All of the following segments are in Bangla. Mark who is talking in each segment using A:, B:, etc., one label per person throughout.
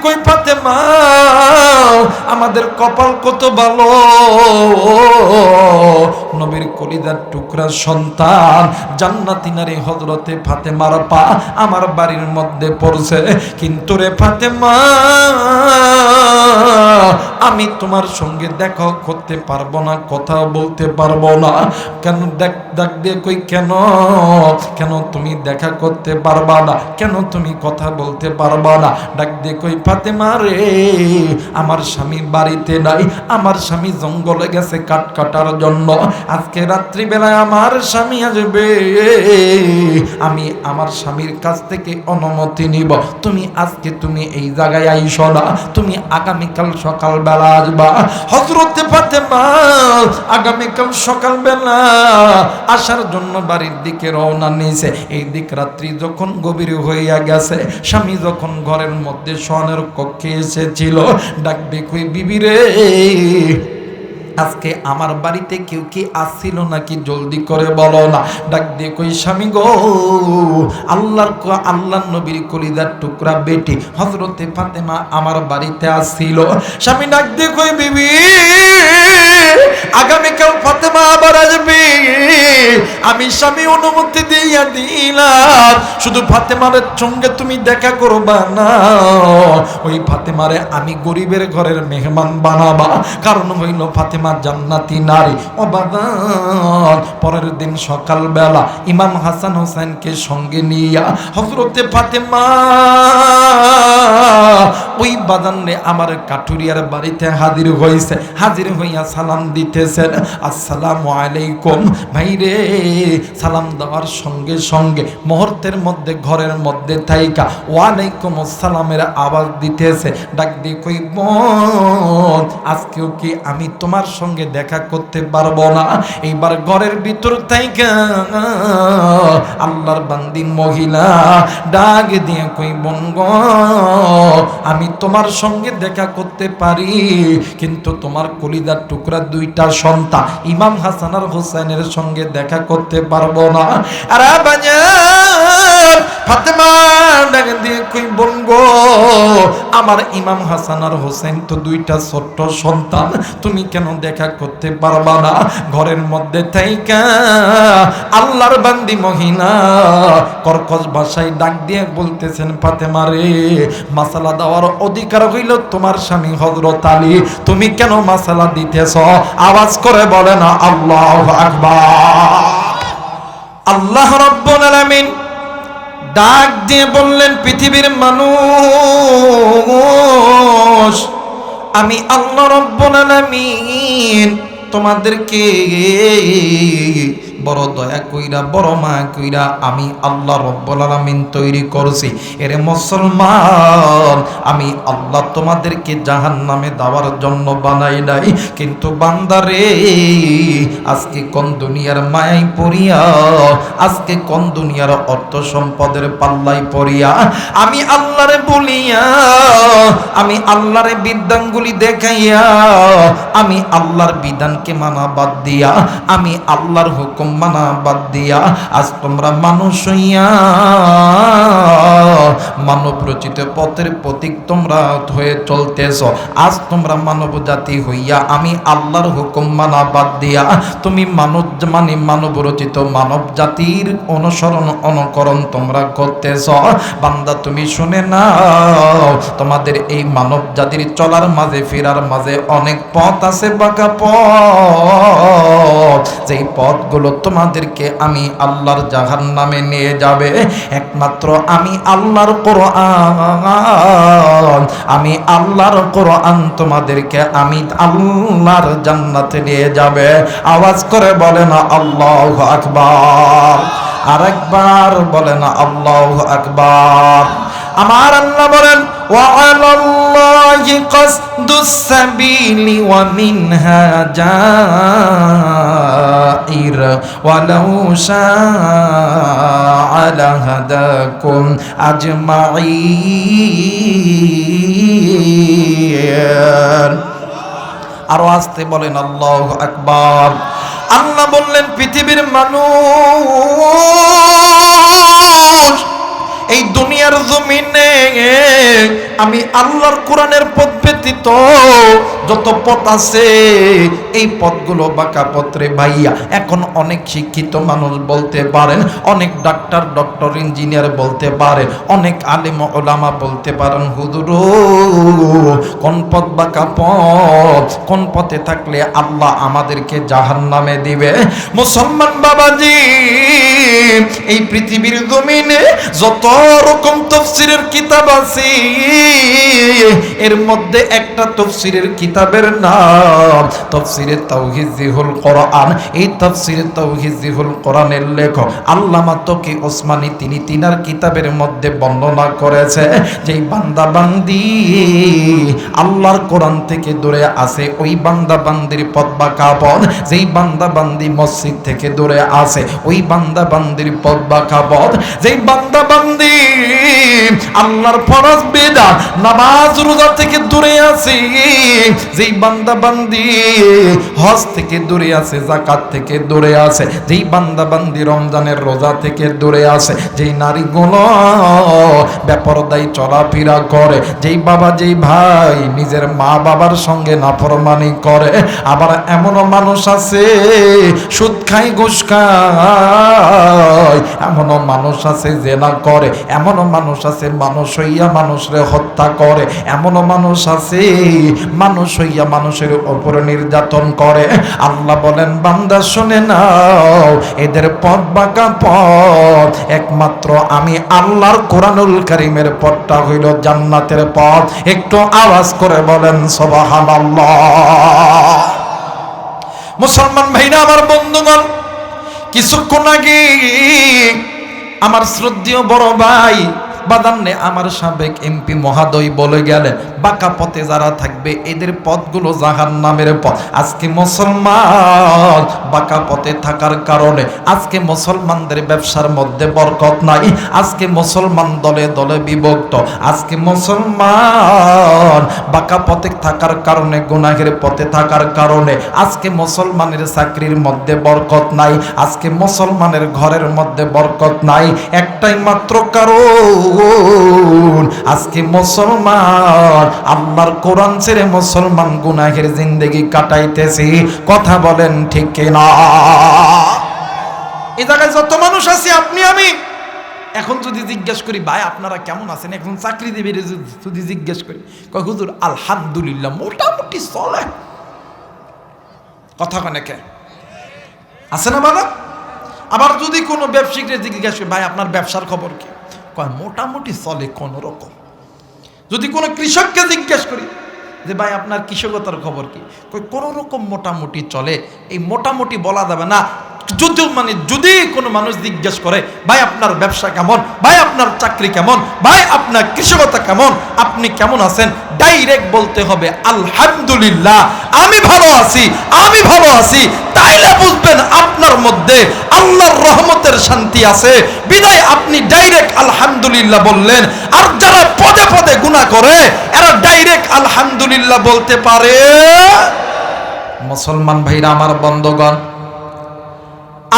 A: কই ফাতেমা আমাদের কপাল কত ভালো, নবীর কলিজার টুকরা সন্তান জান্নাতি নারী হযরতে ফাতেমার পা আমার বাড়ির মধ্যে পড়ছে। কিন্তু রে ফাতেমা আমি তোমার সঙ্গে দেখা করতে পারবো না, কথা বলতে পারবো না। কেন? ডাক দিয়ে কই কেন কেন তুমি দেখা করতে পারবা না, কেন তুমি কথা বলতে পারবা না? ডাক দিয়ে কই ফাতেমা রে আমার স্বামী বাড়িতে নাই, আমার স্বামী জঙ্গলে গেছে কাঠ কাটার জন্য। আজকে রাত্রিবেলায় আমার স্বামী আসবে, আমি আমার স্বামীর কাছ থেকে অনুমতি নিব। তুমি এই জায়গায় আইসো না, তুমি আগামীকাল সকালবেলা আসবা। হযরতে ফাতেমা আগামীকাল সকালবেলা আসার জন্য বাড়ির দিকে রওনা নিয়েছে। এই দিক রাত্রি যখন গভীর হইয়া গেছে, স্বামী যখন ঘরের মধ্যে শয়নের কক্ষে এসেছিল, ডাক দেখুই বিবি রে আজকে আমার বাড়িতে কেউ কি আসছিল নাকি, জলদি করে বলো না। ডাক দিয়ে কই স্বামী গো আল্লাহর নবীর কলিজার টুকরা বেটি হযরতে ফাতেমা আমার বাড়িতে আসছিল। স্বামী ডাক দিয়ে কই বিবি আগামীকাল ফাতেমা আবার আসবে, আমি স্বামী অনুমতি দিয়া দিলাম, শুধু ফাতেমার সঙ্গে তুমি দেখা করবা না। ওই ফাতেমারে আমি গরিবের ঘরের মেহমান বানাবা, কারণ হইল ফাতেমা জান্নাতি নারী। ও বাবা পরের দিন সকালবেলা ইমাম হাসান হোসেনকে সঙ্গে নিয়া হযরতে ফাতেমা ওই বাজানে আমার কাঠুরিয়ার বাড়িতে হাজির হইছে। হাজির হইয়া সালাম দিতেছেন, আসসালামু আলাইকুম। ভাই রে সালাম দেওয়ার সঙ্গে সঙ্গে মুহূর্তের মধ্যে ঘরের মধ্যে থাইকা ওয়ালাইকুম আসসালামের আওয়াজ দিতেছে। ডাক দিয়ে কই বোন আজকেও কি আমি তোমার সঙ্গে দেখা করতে পারবো না? এইবার ঘরের ভিতর থাইকা আল্লাহর বান্দি মহিলা ডাক দিয়ে কই বোন গো আমি তোমার সঙ্গে দেখা করতে পারি, কিন্তু তোমার কলিজার টুকরা দুইটা সন্তান ইমাম হাসান আর হোসেনের সঙ্গে দেখা করতে পারবো না। আরে বাজার ফাতেমা ডাক দিয়ে কই বোন গো আমার ইমাম হাসান আর হোসেন তো দুইটা ছোট্ট সন্তান, তুমি কেন দেখা করতে পারবা না? ঘরের মধ্যে থাইকা আল্লাহর বান্দি মহিলা কর্কশ ভাষায় ডাক দিয়ে বলতেছেন ফাতেমা রে মাসালা দেওয়ার অধিকার হইল তোমার স্বামী হযরত আলী, তুমি কেন মাসালা দিতেছ? আওয়াজ করে বলে না আল্লাহু আকবার। আল্লাহ রাব্বুল আলামিন ডাক দিয়ে বললেন পৃথিবীর মানুষ আমি আল্লাহ রাব্বুল আলামিন তোমাদেরকে বড় দয়া কইরা বড় মায়া কইরা আমি আল্লাহ রাব্বুল আলামিন তৈরি করছি। এরে মুসলমান আমি আল্লাহ তোমাদেরকে জাহান্নামে দেওয়ার জন্য বানাই নাই, কিন্তু বান্দারে আজকে কোন দুনিয়ার মায়ায় পড়িয়া, আজকে কোন দুনিয়ার অর্থ সম্পদের পাল্লাই পড়িয়া আমি আল্লাহরে বলিয়া, আমি আল্লাহরে বিধানগুলি দেখাইয়া, আমি আল্লাহর বিধানকে মানা বাদ দিয়া, আমি আল্লাহর হুকুম মানা বাদ দিয়া আজ তোমরা মানুষ হইয়া মানব রচিত পথের প্রতীক তোমরা হয়ে চলতেছ। আজ তোমরা মানব জাতি হইয়া আমি আল্লাহর হুকুম মানা বাদ দিয়া তুমি মানব রচিত মানব জাতির অনুকরণ তোমরা করতেছ। বান্দা তুমি শুনে নাও, তোমাদের এই মানব জাতির চলার মাঝে ফেরার মাঝে অনেক পথ আছে, বাঁকা পথ, যেই পথগুলো তোমাদেরকে আমি আল্লাহর জাহান্নামে নিয়ে যাবে। একমাত্র আমি আল্লাহর কোরআন, আমি আল্লাহর কোরআন তোমাদেরকে আমি আল্লাহর জান্নাতে নিয়ে যাবে। আওয়াজ করে বলে না আল্লাহু আকবার। আরেকবার বলে না আল্লাহু আকবার। আমার আল্লাহ বলেন ওয়ালাল্লাহি কাসদুস সাবিলি ওয়া মিনহা জাইর ওয়ালাউ শাআ লাহাদাকুম আজমাইন। আরো আসতে বলেন আল্লাহু আকবার। আল্লাহ বললেন পৃথিবীর মানুষ এই দুনিয়ার জমিনে আমি আল্লাহর কোরআনের পথ ব্যতীত যত পথ আছে এই পথগুলো বাঁকা পথরে ভাইয়া। এখন অনেক শিক্ষিত মানুষ বলতে পারেন, অনেক ডক্টর ইঞ্জিনিয়ার বলতে পারে, অনেক আলেম ওলামা বলতে পারেন, হুজুর কোন পথ বাঁকা পথ, কোন পথে থাকলে আল্লাহ আমাদেরকে জাহান্নামে দিবে। মুসলমান বাবাজি, এই পৃথিবীর জমিনে যত রকম তাফসীরের কিতাব আছে এর মধ্যে একটা তাফসীরের কিতাবের নাম তাফসীরে তাওহীদুল কোরআন। এই তাফসীরে তাওহীদুল কোরআনের লেখক আল্লামা তকি ওসমানী তিনি তিনার কিতাবের মধ্যে বর্ণনা করেছে যেই বান্দা বান্দি আল্লাহর কোরআন থেকে দূরে আছে ওই বান্দা বান্দির পথ বাঁকা পথ, যেই বান্দা বান্দি মসজিদ থেকে দূরে আছে ওই বান্দা বান্দির পথ বাঁকা পথ, যেই বান্দা বান্দি আল্লাহর ফরজ বিধান নামাজ রোজা থেকে দূরে আছে, যেই বান্দা বান্দি হজ থেকে দূরে আছে, যাকাত থেকে দূরে আছে, যেই বান্দা বান্দি রমজানের রোজা থেকে দূরে আছে, যেই নারীগুলো বেপরদাই চলাফেরা করে, যেই বাবা যেই ভাই নিজের মা বাবার সঙ্গে নাফরমানি করে, আবার এমনও মানুষ আছে সুদ খায় ঘুষ খায়, এমনও মানুষ আছে জেনা করে, এমনও মানুষ আছে মানুষ হইয়া মানুষরে হত্যা করে, এমনও মানুষ আছে মানুষ হইয়া মানুষের উপরে নির্যাতন করে। আল্লাহ বলেন বান্দা শুনে নাও, এদের পথ বাঁকা পথ, একমাত্র আমি আল্লাহর কোরআনুল কারীমের পথটা হইল জান্নাতের পথ। একটু আওয়াজ করে বলেন সুবহানাল্লাহ। মুসলমান ভাইরা আমার বন্ধুগণ, কিছুক্ষণ আগে আমার শ্রদ্ধেয় বড় ভাই বাদান্নে আমার সাবেক এমপি মহাদয় বলে গেলেন বাঁকা পথে যারা থাকবে এদের পথগুলো জাহান্নামের পথ। আজকে মুসলমান বাঁকা পথে থাকার কারণে আজকে মুসলমানদের ব্যবসার মধ্যে বরকত নাই, আজকে মুসলমান দলে দলে বিভক্ত, আজকে মুসলমান বাঁকা পথে থাকার কারণে গুনাহের পথে থাকার কারণে আজকে মুসলমানের চাকরির মধ্যে বরকত নাই, আজকে মুসলমানের ঘরের মধ্যে বরকত নাই। একটাই মাত্র কারণ, আজকে মুসলমান আল্লাহর কোরআন ছেড়ে মুসলমান গুনাহের জিন্দেগি কাটাইতেছি। কথা বলেন ঠিক কিনা? এই জায়গায় যত মানুষ আছে আপনি আমি, এখন যদি জিজ্ঞেস করি ভাই আপনারা কেমন আছেন, এখন চাকরি দেবে যদি জিজ্ঞেস করি কয় হুজুর আলহামদুলিল্লাহ মোটামুটি চলে। কথা কনেকে আছে না বাবা? আবার যদি কোনো ব্যবসায়ীকে জিজ্ঞেস করি ভাই আপনার ব্যবসার খবর কি, কয় মোটামুটি চলে কোন রকম। যদি কোনো কৃষককে জিজ্ঞেস করি যে ভাই আপনার কৃষকতার খবর কি, কয় কোনো রকম মোটামুটি চলে। এই মোটামুটি বলা যাবে না, যদি কোনো মানুষ জিজ্ঞেস করে ভাই আপনার ব্যবসা কেমন, ভাই আপনার চাকরি কেমন, ভাই আপনার কৃষকতা কেমন, আপনি কেমন আছেন, ডাইরেক্ট বলতে হবে আলহামদুলিল্লাহ আমি ভালো আছি, আমি ভালো আছি। তাইলে বুঝবেন আপনার মধ্যে আল্লাহর রহমতের শান্তি আছে, বিদায় আপনি ডাইরেক্ট আলহামদুলিল্লাহ বললেন। আর যারা পদে পদে গুনাহ করে এরা ডাইরেক্ট আলহামদুলিল্লাহ বলতে পারে? মুসলমান ভাইরা আমার বন্ধুগণ,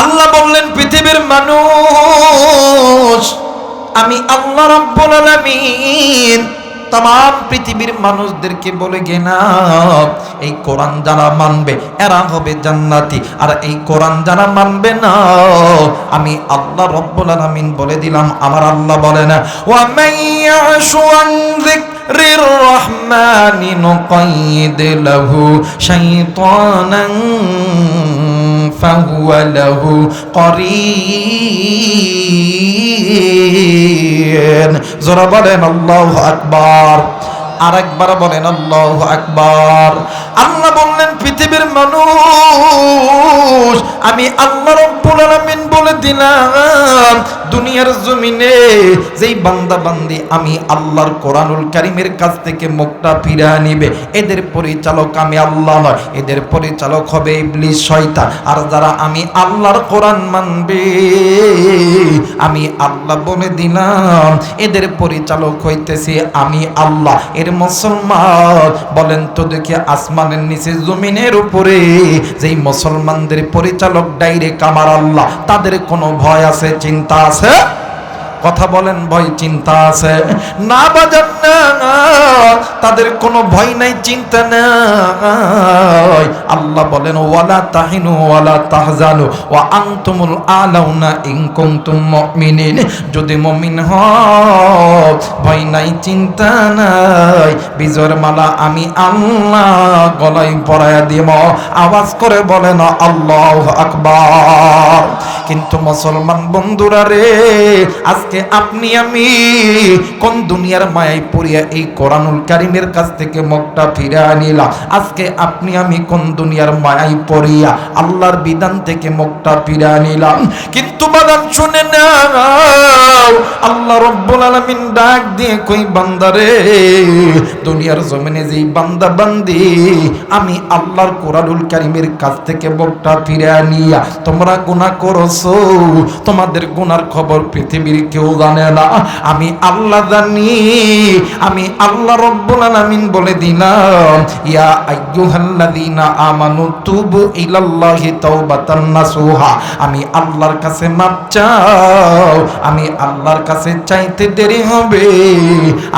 A: আল্লাহ বললেন পৃথিবীর মানুষ আমি আল্লাহ রাব্বুল আলামিন तमाम পৃথিবীর মানুষদেরকে বলে গেলাম এই কোরআন যারা মানবে এরা হবে জান্নাতি, আর এই কোরআন যারা মানবে না আমি আল্লাহ রাব্বুল আলামিন বলে দিলাম, আমার আল্লাহ বলে না ওয়া মাইয়াশু আন যিকরির রহমানি নুকাইয়িদ লাহু শাইতানান ফাহুয়া লাহু করিন। যারা বলেন আল্লাহু আকবার, আরেকবার বলেন আল্লাহু আকবার। আল্লাহ বললেন পৃথিবীর মানুষ আমি আল্লাহ রাব্বুল আলামিন বলে দিলাম দুনিয়ার জমিনে যেই বান্দা বান্দি আমি আল্লাহর কোরআনুল কারীমের কাছ থেকে মুখটা ফিরিয়ে নিবে এদের পরিচালক আমি আল্লাহ নয়, এদের পরিচালক হবে ইবলিস শয়তান। আর যারা আমি আল্লাহর কোরআন মানবে আমি আল্লাহ বলে দিলাম এদের পরিচালক হইতেছি আমি আল্লাহ। এর মুসলমান বলেন তো দেখি আসমানের নিচে জমিনের উপরে যেই মুসলমানদের পরিচালক ডাইরেক্ট আমার আল্লাহ, তাদের কোনো ভয় আছে, চিন্তা আছে? কথা বলেন, ভয় চিন্তা আছে না বাজার না? তাদের কোনো ভয় নাই, চিন্তা নাই। আল্লাহ বলেন ওয়ালা তাহিনু ওয়ালা তাহজানু ওয়া আনতুমুল আলাউনা ইন কুনতুম মুমিনিন। যদি মুমিন হও ভয় নাই, চিন্তা নাই, বিজয়ের মালা আমি আল্লাহ গলায় পরায়া দিব। আওয়াজ করে বলেন আল্লাহু আকবার। কিন্তু মুসলমান বন্ধুরা রে, আজকে আপনি আমি কোন দুনিয়ার মায়ায় পড়িয়া এই কোরআনুল কারীমের কাছ থেকে মুখটা ফিরে আনিলাম? আজকে আপনি আমি কোন দুনিয়ার মায়ায় পড়িয়া আল্লাহর বিধান থেকে মুখটা ফিরে আনিলাম? কিন্তু বাদান শুনে নাও, আল্লাহ রাব্বুল আলামিন ডাক দিয়ে কই বান্দারে, দুনিয়ার জমিনে যেই বান্দা বান্দি আমি আল্লাহর কোরআনুল কারীমের কাছ থেকে মুখটা ফিরে আনিয়া তোমরা গুনাহ করছো, তোমাদের গুনার খবর পৃথিবীর কেউ জানে না, আমি আল্লাহ জানি। আমি আল্লাহ রাব্বুল আলামিন বলে দিলাম, ইয়া আইয়ুহাল্লাযীনা আমানু তুবু ইলাল্লাহি তাওবাতান নাসুহা। আমি আল্লাহর কাছে মাপ চাও, আমি আল্লাহর কাছে চাইতে দেরি হবে,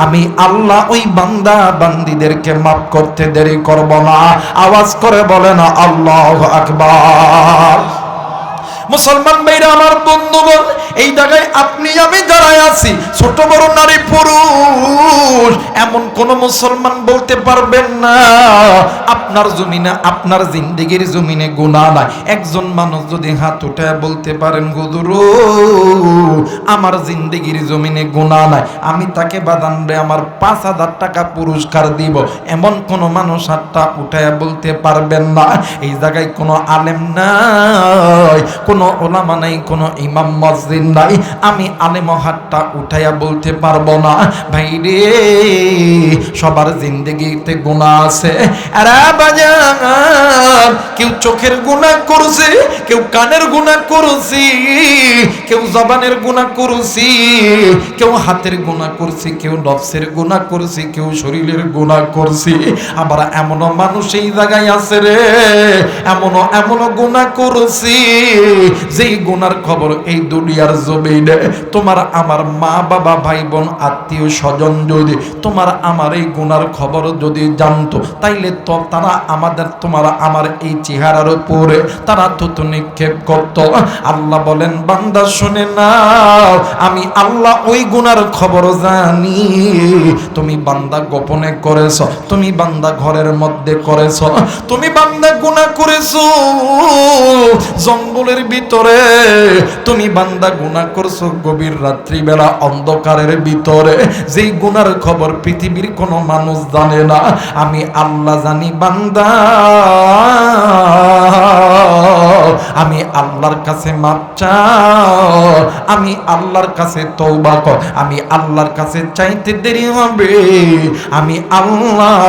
A: আমি আল্লাহ ওই বান্দা বান্দীদেরকে মাফ করতে দেরি করব না। আওয়াজ করে বলেন আল্লাহু আকবার। মুসলমান ভাইরা আমার, বন্ধুগণ, এই জায়গায় আপনি আমি দাঁড়ায় আছি, ছোট বড় নারী পুরুষ, এমন কোন মুসলমান বলতে পারবেন না আপনার জমিনে, আপনার জিন্দেগির জমিনে গুনাহ নাই। একজন মানুষ যদি হাত উঠায় বলতে পারেন হুজুর আমার জিন্দেগির জমিনে গুনাহ নাই, আমি তাকে বাদান রে আমার 5,000 টাকা পুরস্কার দিব, এমন কোন মানুষ হাতটা উঠায় বলতে পারবেন না। এই জায়গায় কোনো আলেম নাই, কোনো ওলামা নাই, কোনো ইমাম মসজিদ নাই, আমি আলেম হাতটা উঠাইয়া বলতে পারবো না। ভাই রে, সবার জিন্দেগিতে গুনাহ আছে। আরে বাজার, কেউ চোখের গুনাহ করছে, কেউ কানের গুনাহ করছে, কেউ জবানের গুনাহ করছে, কেউ হাতের গুনাহ করছে, কেউ নফসের গুনাহ করছে, কেউ শরীরের গুনাহ করছে। আবার এমনও মানুষ এই জায়গায় আছে রে, এমনও গুনাহ করছে যেই গুনার খবর এই দুনিয়ার জমিনে তোমার আমার মা বাবা ভাই বোন আত্মীয় স্বজন যদি তোমার আমার এই গুনার খবর যদি জানতো, তাইলে তো তারা আমাদের তোমার আমার এই চেহারার উপরে তারা থুতু নিক্ষেপ করত। আল্লাহ বলেন বান্দা শুনে নাও, আমি আল্লাহ ওই গুনার খবর জানি। তুমি বান্দা গোপনে করেছ, তুমি বান্দা ঘরের মধ্যে করেছ, তুমি বান্দা গুনাহ করেছো জঙ্গলের ভিতরে, তুমি বান্দা গুনাহ করছো গভীর রাত্রি বেলা অন্ধকারের ভিতরে, যেই গুনার খবর পৃথিবীর কোনো মানুষ জানে না, আমি আল্লাহ জানি। বান্দা আমি আল্লাহর কাছে মাপ চাও, আমি আল্লাহর কাছে তওবা কর, আমি আল্লাহর কাছে চাইতে দেরি হবে, আমি আল্লাহ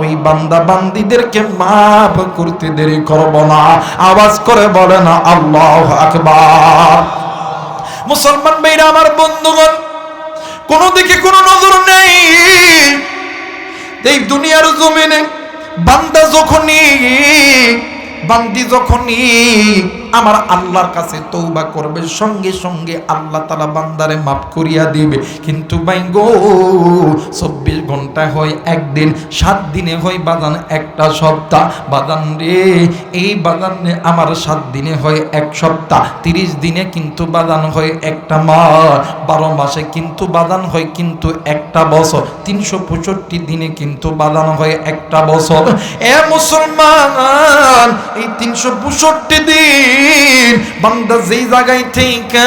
A: ওই বান্দা বান্দীদেরকে মাফ করতে দেরি করব না। আওয়াজ করে বলে না আল্লাহু আকবার। মুসলমান ভাইরা আমার, বন্ধুগণ, কোন দিকে কোনো নজর নেই। এই দুনিয়ার জমিনে বান্দা বান্দি যখনই আমার আল্লাহর কাছে তওবা করবে, সঙ্গে সঙ্গে আল্লাহ তাআলা বান্দারে মাফ করিয়া দিবে। কিন্তু ভাই গো, 24 ঘন্টা হয় একদিন, 7 দিনে হয় বাদান একটা সপ্তাহ। বাদান রে, এই বাদান রে আমার 7 দিনে হয় এক সপ্তাহ, 30 দিনে কিন্তু বাদান হয় একটা মাস, 12 মাসে কিন্তু বাদান হয় কিন্তু একটা বছর, 365 দিনে কিন্তু বাদান হয় একটা বছর। এ মুসলমান, এই 365 দিন বান্দা যেই জায়গায় থেকে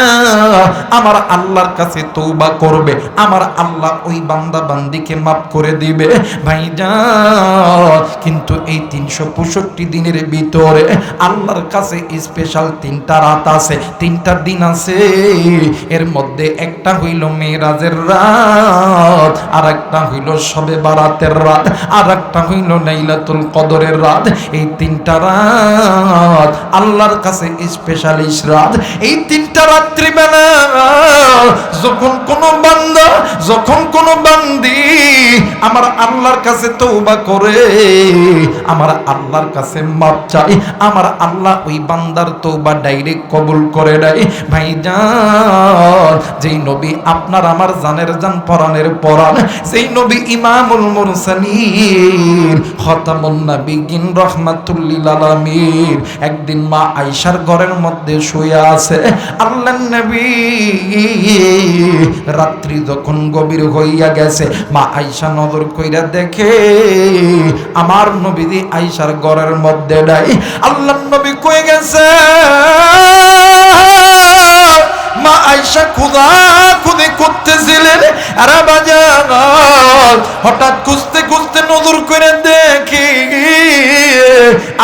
A: আমার আল্লাহর কাছে তওবা করবে, আমার আল্লাহ ওই বান্দা বান্দিকে মাফ করে দিবে। ভাইজান, কিন্তু এই 365 দিনের ভিতরে আল্লাহর কাছে স্পেশাল 3টা রাত আছে, 3টা দিন আছে। এর মধ্যে একটা হইল মেরাজের রাত, আর একটা হইল শবে বারাতের রাত, আর একটা হইল লাইলাতুল কদরের রাত। এই 3টা রাত আল্লাহর কাছে কাছে স্পেশালিস্ট রাত। এই 3টা রাত্রিবেলা যখন কোনো বান্দা, যখন কোনো বান্দি আমার আল্লাহর কাছে তওবা করে, আমার আল্লাহর কাছে মাপ চাই, আমার আল্লাহ ওই বান্দার তওবা ডাইরেক্ট কবুল করে নেয়। ভাইজান, যেই নবী আপনার আমার জানের জান পরাণের পরাণ, সেই নবী ইমামুল মুরসালিন খতামুন নবিয়্যিন রাহমাতুল লিল আলামিন একদিন মা আয়েশার ঘরের মধ্যে শুয়ে আছে। আল্লাহর নবী রাত্রি যখন গভীর হইয়া গেছে, মা আয়েশা নজর কইরা দেখে আমার নবী আয়েশার ঘরের মধ্যে নাই। আল্লাহর নবী কই গেছে? মা আয়েশা খুদাখুদি করতেছিলেন। আরে বাজার, হঠাৎ খুঁজতে খুঁজতে নজর করে দেখি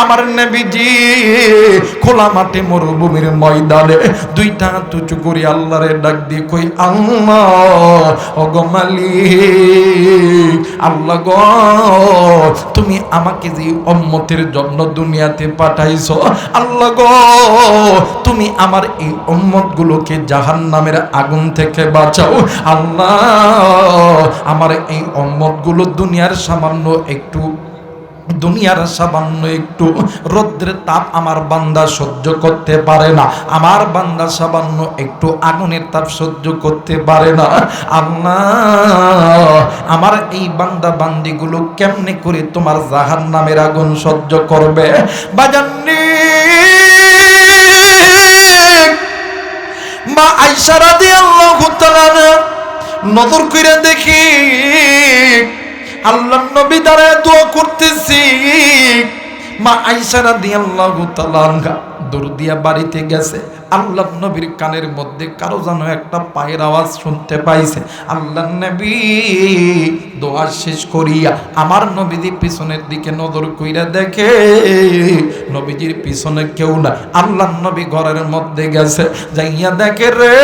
A: আমার নবীজি খোলা মাঠে মরুভূমির ময়দানে 2টা হাত উঁচু করে আল্লাহরে ডাক দিয়ে কই, আল্লাহ ওগো মালিক, আল্লাহ গো, তুমি আমাকে যে উম্মতের জন্য দুনিয়াতে পাঠাইছো, আল্লাহ গো, তুমি আমার এই উম্মতগুলোকে জাহান্নামের আগুন থেকে বাঁচাও। আল্লাহ, আমার এই উম্মতগুলো দুনিয়ার সামান্য একটু রৌদ্রের তাপ আমার বান্দা সহ্য করতে পারে না, আমার বান্দা সামান্য একটু আগুনের তাপ সহ্য করতে পারে না। আল্লাহ, আমার এই বান্দা বান্দিগুলো কেমনে করে তোমার জাহান্নামের আগুন সহ্য করবে? বাজান্নি মা আয়েশা রাদিয়াল্লাহু তাআলা নজর কইরা দেখি আল্লাহর নবী দাঁড়ায় দোয়া করতেছি। মা আয়েশা রাদিয়াল্লাহু তাআলা দৌড় দিয়া বাড়িতে গেছে। আল্লাহর নবীর কানের মধ্যে কারো যেন একটা পায়ের আওয়াজ শুনতে পাইছে। আল্লাহর নবী দোয়া শেষ করিয়া আমার নবীজি পিছনের দিকে নজর কইরা দেখে নবীজির পিছনে কেউ না। আল্লাহর নবী ঘরের মধ্যে গেছে, যাইয়া দেখে রে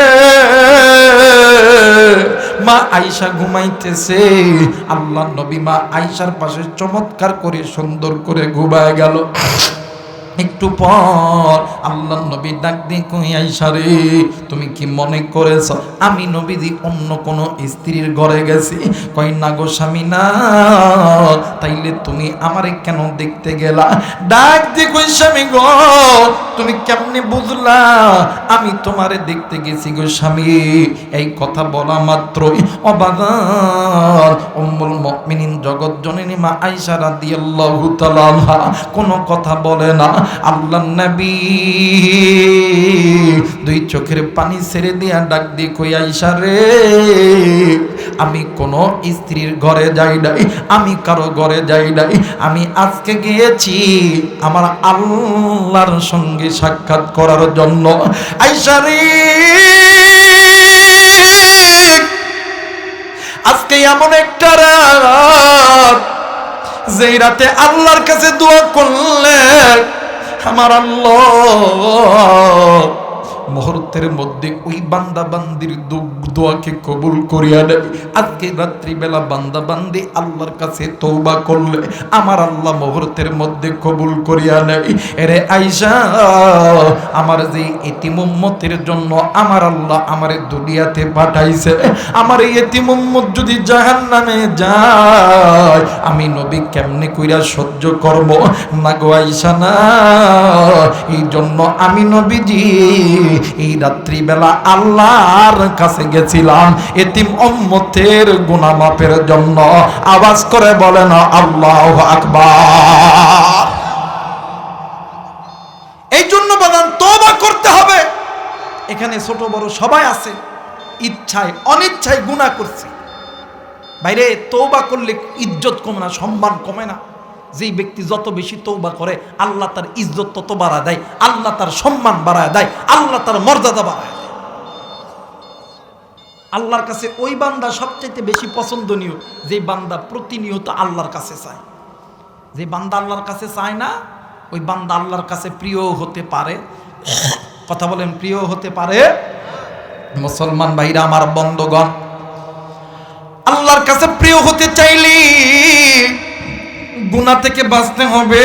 A: মা আয়েশা ঘুমাইতেছে। আল্লাহর নবী মা আয়েশার পাশে চমৎকার করে সুন্দর করে ঘুমায় গেল। একটু পর আল্লাহর নবী ডাক দিয়ে কই, আয়েশা রে, তুমি কি মনে করেছ আমি নবীজি অন্য কোন স্ত্রীর ঘরে গেছি? কই না গো স্বামী, না। তাইলে তুমি আমারে কেন দেখতে গেলা? ডাক দিয়ে কই, স্বামী গো, তুমি কেমনে বুঝলা আমি তোমারে দেখতে গেছি গো স্বামী? এই কথা বলা মাত্রই অবাক উম্মুল মুমিনিন জগৎ জননী মা আয়েশা রাদিয়াল্লাহু তাআলা আনহা কোনো কথা বলে না। আল্লাহর নবী 2 চোখের পানি ছেড়ে দিয়া ডাক দিয়ে কই, আয়েশা রে, আমি কোনো স্ত্রীর ঘরে যাই নাই, আমি কারো ঘরে যাই নাই, আমি আজকে গিয়েছি আমার আল্লাহর সঙ্গে সাক্ষাৎ করার জন্য। আয়েশা রে, আজকে এমন একটা রাত, যেই রাতে আল্লাহর কাছে দোয়া করলে আমার আল্লাহ মুহূর্তের মধ্যে ওই বান্দা বান্দির দোয়াকে কবুল করিয়া নেয়। আজকে রাত্রিবেলা বান্দা বান্দি আল্লাহর কাছে তওবা করলে আমার আল্লাহ মুহূর্তের মধ্যে কবুল করিয়া নেয়। এরে আয়েশা, আমার যে এতিম উম্মতের জন্য আমার আল্লাহ আমারে দুনিয়াতে পাঠাইছে, আমার এই এতিম উম্মত যদি জাহান্নামে যায় আমি নবী কেমনে কইরা সহ্য করব? না গো আয়েশা, না। এই জন্য আমি নবীজি এই রাত্রিবেলা আল্লাহর কাছে গেছিলাম এতিম উম্মতের গুনাহ মাফের জন্য। আওয়াজ করে বলেন আল্লাহু আকবার। এই জন্য বলেন তওবা করতে হবে। এখানে ছোট বড় সবাই আছে, ইচ্ছায় অনিচ্ছায় গুনাহ করছে। বাইরে তওবা করলে ইজ্জত কমে না, সম্মান কমে না। যেই ব্যক্তি যত বেশি তওবা করে আল্লাহ তার ইজ্জত তত বাড়ায় দেয়, আল্লাহ তার সম্মান বাড়ায় দেয়, আল্লাহ তার মর্যাদা বাড়ায় দেয়। আল্লাহর কাছে ওই বান্দা সবচেয়ে বেশি পছন্দনীয় যে বান্দা প্রতিনিয়ত আল্লাহর কাছে চায়। যে বান্দা আল্লাহর কাছে চায় না, ওই বান্দা আল্লাহর কাছে প্রিয় হতে পারে। কথা বলেন, প্রিয় হতে পারে। মুসলমান ভাইরা আমার, বন্ধুগণ, আল্লাহর কাছে প্রিয় হতে চাইলে গুনাহ গুনাহ থেকে বাঁচতে হবে,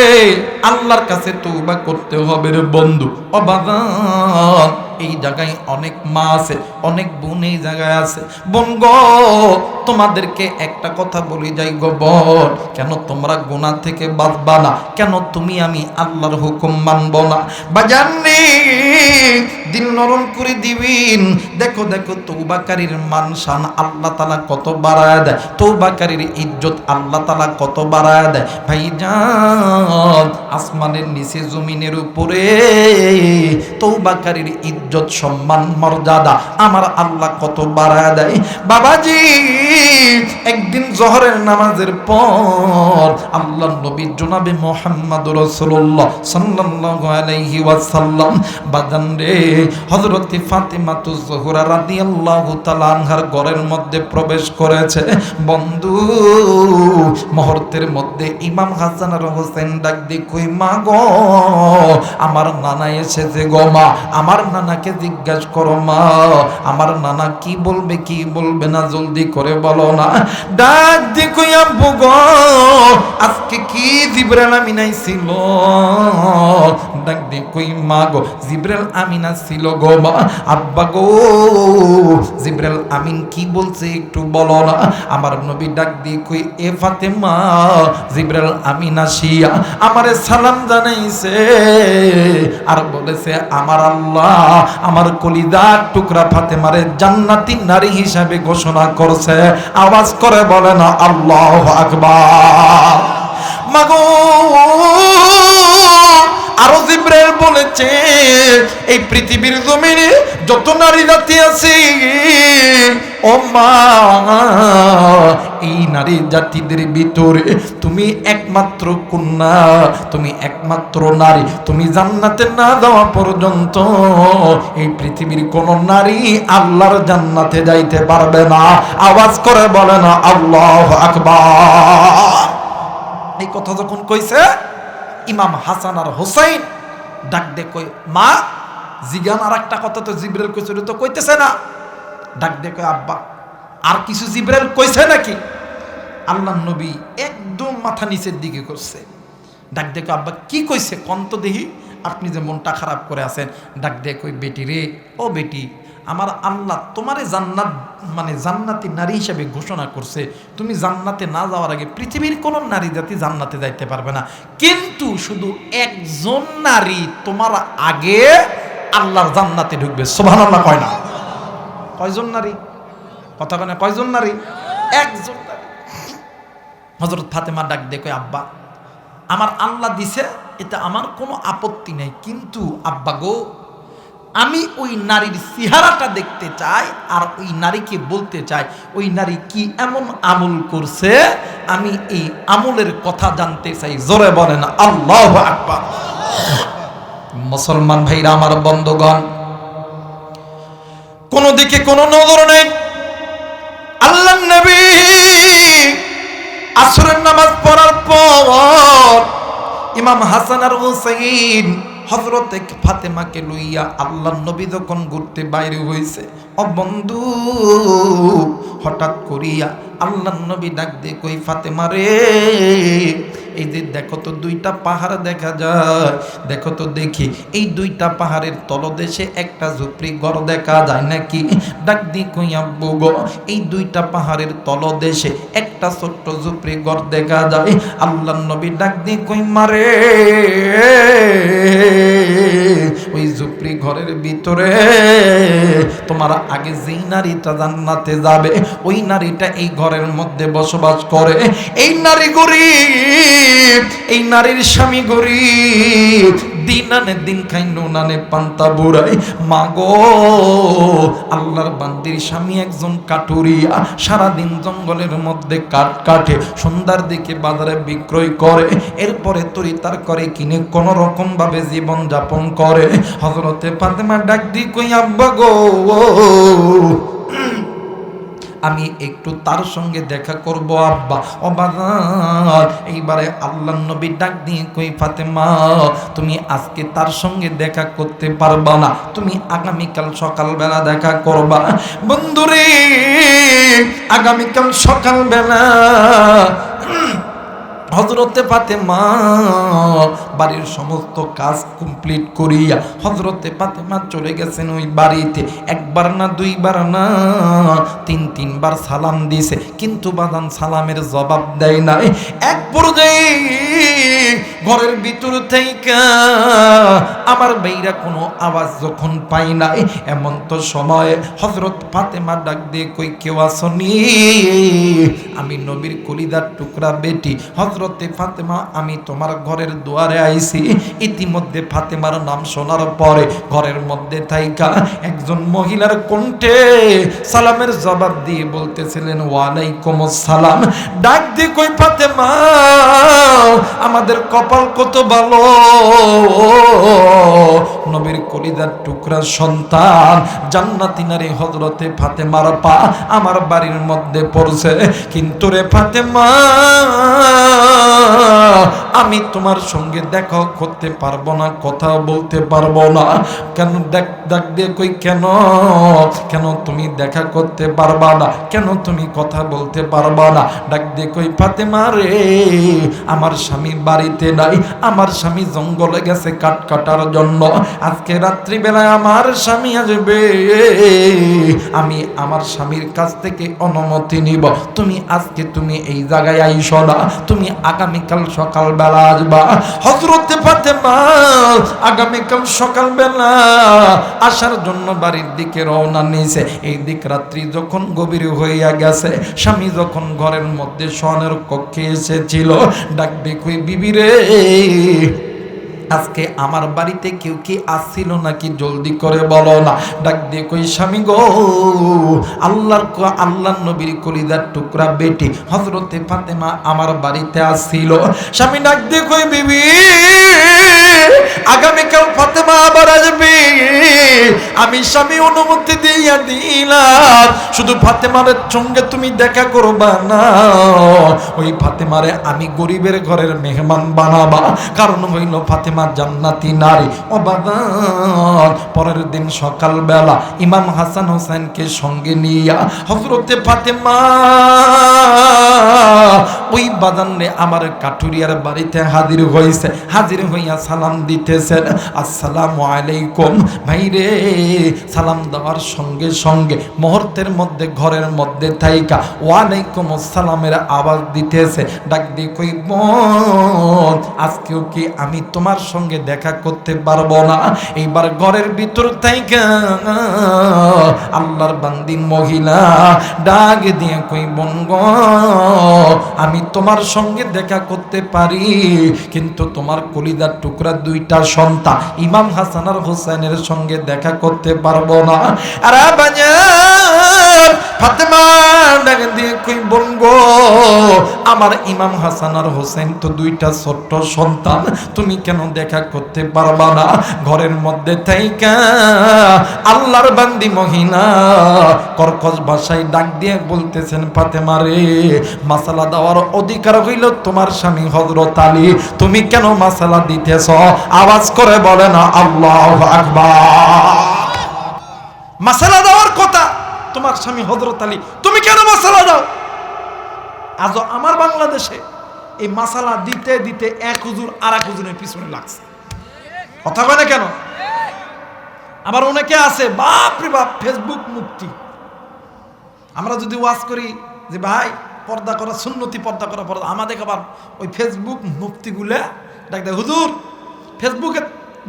A: আল্লাহর কাছে তওবা করতে হবে রে বন্ধু। ও বাজান, এই জায়গায় অনেক মা আছে, অনেক বোন এই জায়গায় আছে। বোন গো, তোমাদেরকে একটা কথা বলি যাই গো বোন, কেন তোমরা গুনাহ থেকে বাঁচবা না? কেন তুমি আমি আল্লাহর হুকুম মানব না? বাজান রে, দিল নরম করে দিবেন। দেখো দেখো, তওবাকারীর মান শান আল্লাহ তাআলা কত বাড়ায় দেয়, তওবাকারীর ইজ্জত আল্লাহ তাআলা কত বাড়ায় দেয়। ভাইজান, আসমানের নিচে জমিনের উপরে তওবাকারীর ইজ্জত সম্মান মর্যাদা আমার আল্লাহ কত বাড়ায় দেয়। বাবাজি, একদিন জোহরের নামাজের পর আল্লাহর নবী জনাবে মুহাম্মদুর রাসূলুল্লাহ সাল্লাল্লাহু আলাইহি ওয়াসাল্লাম বাজান রে, হযরত ফাতিমাতুজ জোহরা রাদিয়াল্লাহু তাআলা আনহার ঘরের মধ্যে প্রবেশ করেছে। বন্ধু, মুহূর্তের মধ্যে ইমাম হাসান আর হোসেন ডাক দিয়ে কই, মা গো, আমার নানা এসেছে গো মা, আমার নানাকে জিজ্ঞাসা করো মা, আমার নানা কি বলবে কি বলবে না জলদি করে বলো না। ডাক দিয়ে কই, আব্বু গো, আজকে কি জিবরাইল আমিন আইছিল? ডাক দিয়ে কই, মা গো, জিবরাইল আমিন ছিল গো মা। আব্বা গো, জিবরাইল আমিন কি বলছে একটু বলো না। আমার নবী ডাক দিয়ে কই, এ ফাতেমা, জিবরাইল আমিন আসিয়া আমারে সালাম জানাইছে আর বলেছে আমার আল্লাহ আমার কলিজার টুকরা ফাতেমারে জান্নাতি নারী হিসাবে ঘোষণা করছে। আওয়াজ করে বলে না আল্লাহু আকবার। মাগো, আরো জিবরাইল বলেছে, এই পৃথিবীর জমিনে যত নারী জাতি আছে ও মা, এই নারী জাতিদের ভিতরে তুমি একমাত্র কন্যা, তুমি একমাত্র নারী। তুমি জান্নাতে না যাওয়া পর্যন্ত এই পৃথিবীর কোন নারী আল্লাহর জান্নাতে যাইতে পারবে না। আওয়াজ করে বলে না আল্লাহু আকবার। এই কথা যখন কইছে, ইমাম হাসান আর হোসেন ডাক দে কই, মা জিগান আর একটা কথা তো জিবরাইল কইছে তো কইতেছে না। ডাক দে কই, আব্বা আর কিছু জিবরাইল কইছে নাকি? আল্লাহর নবী একদম মাথা নিচের দিকে করছে। ডাক দে কই, আব্বা কি কইছে কোন তো দেখি, আপনি যে মনটা খারাপ করে আছেন। ডাক দে কই, বেটি রে, ও বেটি, আমার আল্লাহ তোমারে জান্নাত মানে জান্নাতি নারী হিসেবে ঘোষণা করছে। তুমি জান্নাতে না যাওয়ার আগে পৃথিবীর কোন নারী জাতি জান্নাতে যাইতে পারবে না, কিন্তু শুধু একজন নারী তোমার আগে আল্লাহর জান্নাতে ঢুকবে। সুবহানাল্লাহ কয় না? কয়জন নারী? কথা কয় না, কয়জন নারী? একজন নারী। হযরত ফাতেমা ডাক দিয়ে কয়, আব্বা আমার আল্লাহ দিছে, এটা আমার কোনো আপত্তি নেই, কিন্তু আব্বা গো, আমি ওই নারীর চেহারাটা দেখতে চাই আর ওই নারীকে বলতে চাই ওই নারী কি এমন আমল করছে, আমি এই আমলের কথা জানতে চাই। জোরে বলেন আল্লাহু আকবার। মুসলমান ভাইরা আমার, বন্ধুগণ, কোন দিকে কোন নজর নেই। আল্লাহর নবী আসরের নামাজ পড়ার পর ইমাম হাসান আর হুসাইন হযরত ফাতেমাকে লইয়া আল্লাহর নবী যখন ঘুরতে বাইরে হইছে, ও বন্ধু, হঠাৎ করিয়া আল্লাহর নবী ডাক দিয়ে কই, ফাতেমা রে, এই যে দেখো তো দুইটা পাহাড় দেখা যায়, দেখো তো দেখি এই দুইটা পাহাড়ের তলদেশে একটা ঝুপড়ি ঘর দেখা যায় নাকি? ডাক দিয়ে কই, আব্বু গো, এই দুইটা পাহাড়ের তলদেশে একটা ছোট্ট ঝুপড়ি ঘর দেখা যায়। আল্লাহর নবী ডাক দিয়ে কই, মারে, ওই ঝুপড়ি ঘরের ভিতরে তোমার আগে যেই নারীটা জান্নাতে যাবে ওই নারীটা এই ঘরের মধ্যে বসবাস করে। এই নারী গরিব, এই নারীর স্বামী গরিব, দিন আনে দিন খাই, নুন আনে পান্তা বুড়াই। মাগো, আল্লাহর বান্দির স্বামী একজন কাটুরিয়া, সারাদিন জঙ্গলের মধ্যে কাঠ কাটে, সন্ধ্যার দিকে বাজারে বিক্রয় করে, এরপরে তরিতার করে কিনে কোন রকম ভাবে জীবন যাপন করে। হযরতে ফাতেমা ডাক দিয়ে কই, আব্বা গো, আমি একটু তার সঙ্গে দেখা করব আব্বা। ও বাজার, এইবারে আল্লাহর নবী ডাক দিয়ে কই, ফাতেমা, তুমি আজকে তার সঙ্গে দেখা করতে পারবা না, তুমি আগামীকাল সকালবেলা দেখা করবা। বন্ধুরে, আগামীকাল সকালবেলা হযরতে ফাতেমা বাড়ির সমস্ত কাজ কমপ্লিট করিয়া হযরতে ফাতেমা চলে গেছেন ওই বাড়িতে। একবার না দুইবার না তিনবার সালাম দিয়েছে, কিন্তু বাদান সালামের জবাব দেয় নাই। এক পর্যায়ে ঘরের ভিতর থেকে আমার বাইরা কোনো আওয়াজ যখন পাই নাই, এমন তো সময় হযরত ফাতেমা ডাক দিয়ে কই কেউ আসনি? আমি নবীর কলিজার টুকরা বেটি হযরতে ফাতেমা, আমি তোমার ঘরের দুয়ারে আইছি। ইতিমধ্যে ফাতেমার নাম শোনার পরে ঘরের মধ্যে থাইকা একজন মহিলার কণ্ঠে সালামের জবাব দিয়ে বলতেছিলেন ওয়ালাইকুম আসসালাম। ডাক দিয়ে কই ফাতেমা, আমাদের কপাল কত ভালো, নবীর কলিজার টুকরা সন্তান জান্নাতি নারী হযরতে ফাতেমার পা আমার বাড়ির মধ্যে পড়ছে। কিন্তু রে ফাতেমা, আমি তোমার সঙ্গে দেখা করতে পারবো না, কথা বলতে পারবো না। কেন? ডাক দিয়ে কই কেন? কেন তুমি দেখা করতে পারবা না? কেন তুমি কথা বলতে পারবা না? ডাক দিয়ে কই ফাতেমা রে, আমার স্বামী বাড়িতে নাই, আমার স্বামী জঙ্গলে গেছে কাঠ কাটার জন্য। আজকে রাত্রিবেলায় আমার স্বামী আসবে, আমি আমার স্বামীর কাছ থেকে অনুমতি নিব। তুমি এই জায়গায় আইসো না, তুমি আগামীকাল সকালবেলা আসবা। হযরতে ফাতেমা আগামীকাল সকালবেলা আসার জন্য বাড়ির দিকে রওনা নিয়েছে। এই দিক রাত্রি যখন গভীর হইয়া গেছে, স্বামী যখন ঘরের মধ্যে শয়নের কক্ষে এসেছিল, ডাক দেখই বিবি রে, আজকে আমার বাড়িতে কেউ কি আসছিল নাকি? জলদি করে বলো না। ডাক দিয়ে কই স্বামী গো, আল্লাহর নবীর কলিজার টুকরা বেটি হযরতে ফাতেমা আমার বাড়িতে আসছিল। স্বামী ডাক দিয়ে কই বিবি, আগামীকাল ফাতেমা আবার আসবে, আমি স্বামী অনুমতি দিয়া দিলাম, শুধু ফাতেমার সঙ্গে তুমি দেখা করবা না। ওই ফাতেমারে আমি গরিবের ঘরের মেহমান বানাবা, কারণ হইল ফাতেমা জান্নাতি নারী। অবাদান পরের দিন সকালবেলা ইমাম হাসান হোসেনকে সঙ্গে নিয়া হযরতে ফাতেমা ওই বাদানে আমার কাঠুরিয়ার বাড়িতে হাজির হইছে। হাজির হইয়া সালাম দিতেছেন, আসসালামু আলাইকুম। ভাইরে, সালাম দেওয়ার সঙ্গে সঙ্গে মুহূর্তের মধ্যে ঘরের মধ্যে থাইকা ওয়ালাইকুম আসসালামের আওয়াজ দিতেছে। ডাক দিয়ে কই বোন, আজকেও কি আমি তোমার সঙ্গে দেখা করতে পারবো না? এইবার ঘরের ভিতর থাইকা আল্লাহর বান্দি মহিলা ডাক দিয়ে কই বোন গো, আমি তোমার সঙ্গে দেখা করতে পারি, কিন্তু তোমার কলিজার টুকরা দুইটা সন্তান ইমাম হাসান আর হোসেনের সঙ্গে দেখা করতে পারবো না। আরে বাজার ফাতেমা ডাক দিয়ে কই বোন গো, আমার ইমাম হাসান আর হোসেন তো দুইটা ছোট্ট সন্তান, তুমি কেন দেখা করতে পারবা না? ঘরের মধ্যে থাইকা আল্লাহর বান্দি মহিলা কর্কশ ভাষায় ডাক দিয়ে বলতেছেন ফাতেমা রে, মাসালা দেওয়ার অধিকার হইল তোমার স্বামী হযরত আলী, তুমি কেন মাসালা দিতেছ? আওয়াজ করে বলে না আল্লাহু আকবার। মাসালা দেওয়ার কথা তোমার স্বামী হযরত আলী, তুমি কেন মাসালা দাও? আজ আমার বাংলাদেশে এই মাসালা দিতে দিতে এক হুজুর আর এক হুজুরের পিছনে লাগছে। কথা কয় না কেন? আবার অনেকে আছে বাপরে বাপ ফেসবুক মুক্তি। আমরা যদি ওয়াজ করি যে ভাই পর্দা করা সুন্নতি, পর্দা করা পর্দা, আমাদের আবার ওই ফেসবুক মুক্তিগুলা ডাক দেয় হুজুর, ফেসবুকে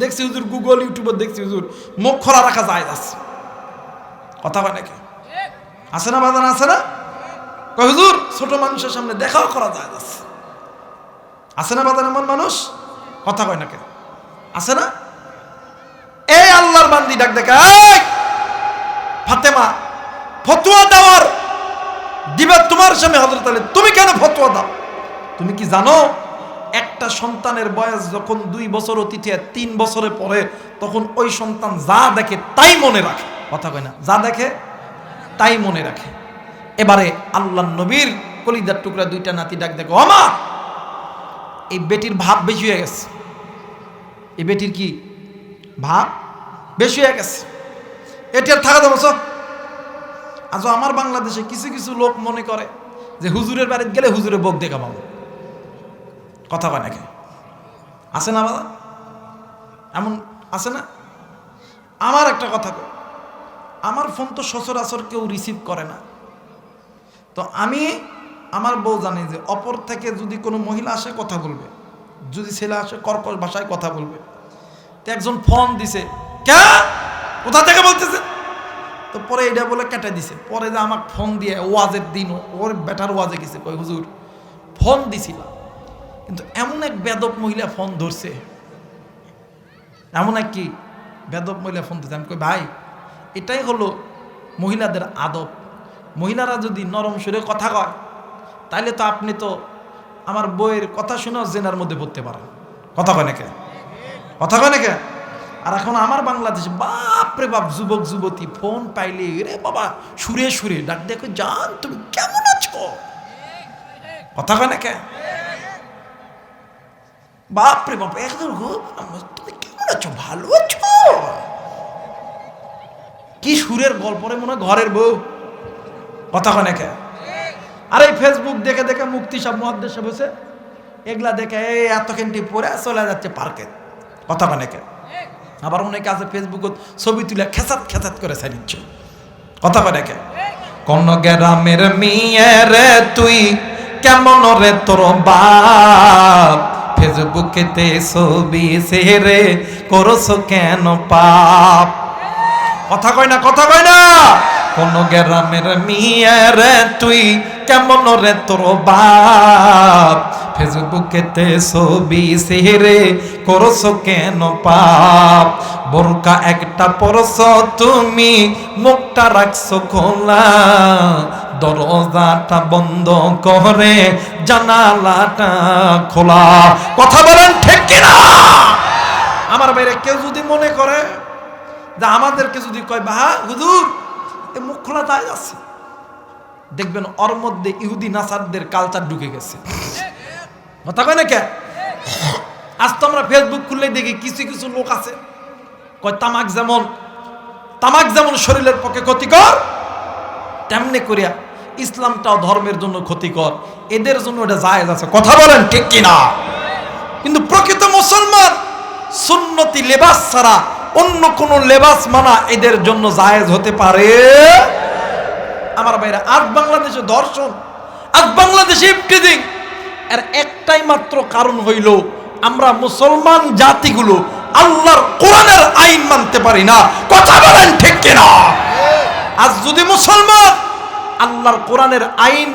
A: দেখছি হুজুর, গুগল ইউটিউবে দেখছি হুজুর, মুখ খোলা রাখা যায় আছে। কথা কয় নাকি? আছে না বাজান? আছে না? কয় হুজুর ছোট মানুষের সামনে দেখাও করা যায় আছে। আছে না বাজান এমন মানুষ? কথা কয় নাকি? আছে না? এই আল্লাহর বান্দি ডাক দেখে, ফাতেমা ফতোয়া দেওয়ার দিবা তোমার স্বামী হযরত আলী, তুমি কেন ফতোয়া দাও? তুমি কি জানো একটা সন্তানের বয়স যখন 2 বছর অতীত হয়, 3 বছরে পরে, তখন ওই সন্তান যা দেখে তাই মনে রাখে। কথা কয় না? যা দেখে তাই মনে রাখে। এবারে আল্লাহর নবীর কলিজার টুকরা দুইটা নাতি ডাক দেখো, আমা এই বেটির ভাব বেশি হয়ে গেছে। এই বেটির কি ভাব বেশি হয়ে গেছে, এটি আর থাকা যাবো। আজ আমার বাংলাদেশে কিছু কিছু লোক মনে করে যে হুজুরের বাড়িতে গেলে হুজুরের বক দেখা পাবো। কথা কয় নাকি? আছে না বাবা? এমন আছে না? আমার একটা কথা কয়, আমার ফোন তো সচরাচর কেউ রিসিভ করে না, তো আমি আমার বউ জানি যে অপর থেকে যদি কোনো মহিলা আসে কথা বলবে, যদি ছেলে আসে কর্কশ ভাষায় কথা বলবে। তো একজন ফোন দিছে, কে কোথা থেকে বলতেছে, তো পরে এটা বলে কেটে দিছে। পরে যে আমাকে ফোন দিয়ে ওয়াজের দিন ওর বেটার ওয়াজে গেছে, কই হুজুর ফোন দিছিলাম, কিন্তু এমন এক বেদব মহিলা ফোন ধরছে, এমন এক কি বেদব মহিলা ফোন ধরছে। আমি কই ভাই এটাই হলো মহিলাদের আদব। মহিলারা যদি নরম সুরে কথা কয় তাইলে তো আপনি তো আমার বইয়ের কথা শুনেও জেনার মধ্যে পড়তে পারেন। কথা কয় নাকি? কথা কয় নাকি? আর এখন আমার বাংলাদেশে বাপরে বাপ যুবক যুবতী ফোন পাইলে রে বাবা সুরে সুরে ডাক দেখো, জান তুমি কেমন আছো? কথা কয় নাকি? বাপরে বাপ একদম তুমি কেমন আছো, ভালো আছো? কি সুরের গল্প রে, মনে হয় ঘরের বউ। কথা কয় নাকি? আর এই ফেসবুক দেখে দেখে মুক্তি সব মহাদেশে বসে এগুলা দেখে এত ঘন্টি পরে চলে যাচ্ছে পার্কে। কথা কয় নাকি? আবার অনেকে আছে ফেসবুকত ছবি তুলে খেসাত খেসাত করে ছাড়িচ্ছে। কথা কয় নাকি? কোন গ্রামের মেয়ে রে তুই, কেমন রে তোর বাপ, ফেসবুকেতে ছবি ছেড়ে করছ কেন পাপ? কথা কয় না? কথা কয় না? কোন গ্রামের মেয়ে রে তুই, কেমন রে তোর বাপ, ফেসবুকেতে ছবি ছেড়ে করছ কেন পাপ? বোরকা একটা পরছ তুমি, মুখটা রাখছো খোলা, দরজাটা বন্ধ করে জানালাটা খোলা। কথা বলেন ঠিক কিনা? আমার বাইরে কেউ যদি মনে করে যে আমাদেরকে যদি কয় বাহা হুজুর এই মুখ খোলা তাই আছে, দেখবেন ওর মধ্যে ইহুদি নাসারদের কালচার ঢুকে গেছে। কথা কয় না কে? আজ তো আমরা ফেসবুক খুললে দেখি কিছু কিছু লোক আছে কয় তামাক যেমন শরীরের পক্ষে ক্ষতিকর, তেমনি করিয়া ইসলামটাও ধর্মের জন্য ক্ষতিকর, এদের জন্য এটা জায়েজ আছে। কথা বলেন ঠিক কিনা? কিন্তু প্রকৃত মুসলমান সুন্নতি লেবাস ছাড়া অন্য কোন লেবাস মানা এদের জন্য জায়েজ হতে পারে? আমার ভাইরা, আজ বাংলাদেশে ধর্ষণ, আজ বাংলাদেশে ইফটিজিং এর একটাই মাত্র কারণ হইল আমরা মুসলমান জাতিগুলো আল্লাহর কোরআনের আইন মানতে পারি না। কথা বলেন ঠিক কিনা? আজ যদি মুসলমান আল্লাহর কোরআনের আইন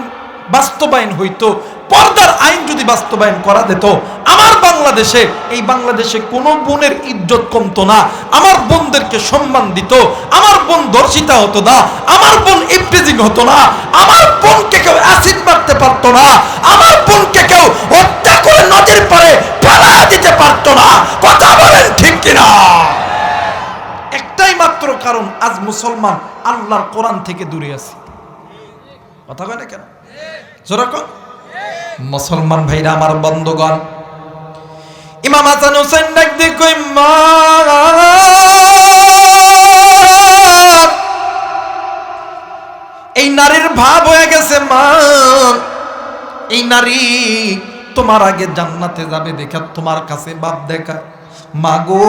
A: বাস্তবায়ন হইতো, পর্দার আইন যদি বাস্তবায়ন করা যেত, আমার বাংলাদেশে, এই বাংলাদেশে কোনো বোনের ইজ্জত কমতো না, আমার বোনদেরকে সম্মান দিত, আমার বোন ধর্ষিতা হতো না, আমার বোন ইফটিজিং হতো না, আমার বোনকে কেউ অ্যাসিড মারতে পারতো না, আমার বোনকে কেউ হত্যা করে নদীর পাড়ে ফেলা দিতে পারতো না। কথা বলেন ঠিক কিনা? একটাই মাত্র কারণ, আজ মুসলমান আল্লাহর কোরআন থেকে দূরে আছে। কথা কয় না কেন? যেরকম মুসলমান ভাইরা আমার বন্ধুগণ, ইমাম হাসান হোসেন ডাক দিয়ে কই মা, এই নারীর ভাব হয়ে গেছে মা, এই নারী তোমার আগে জান্নাতে যাবে দেখা তোমার কাছে বাপ দেখা। মা গো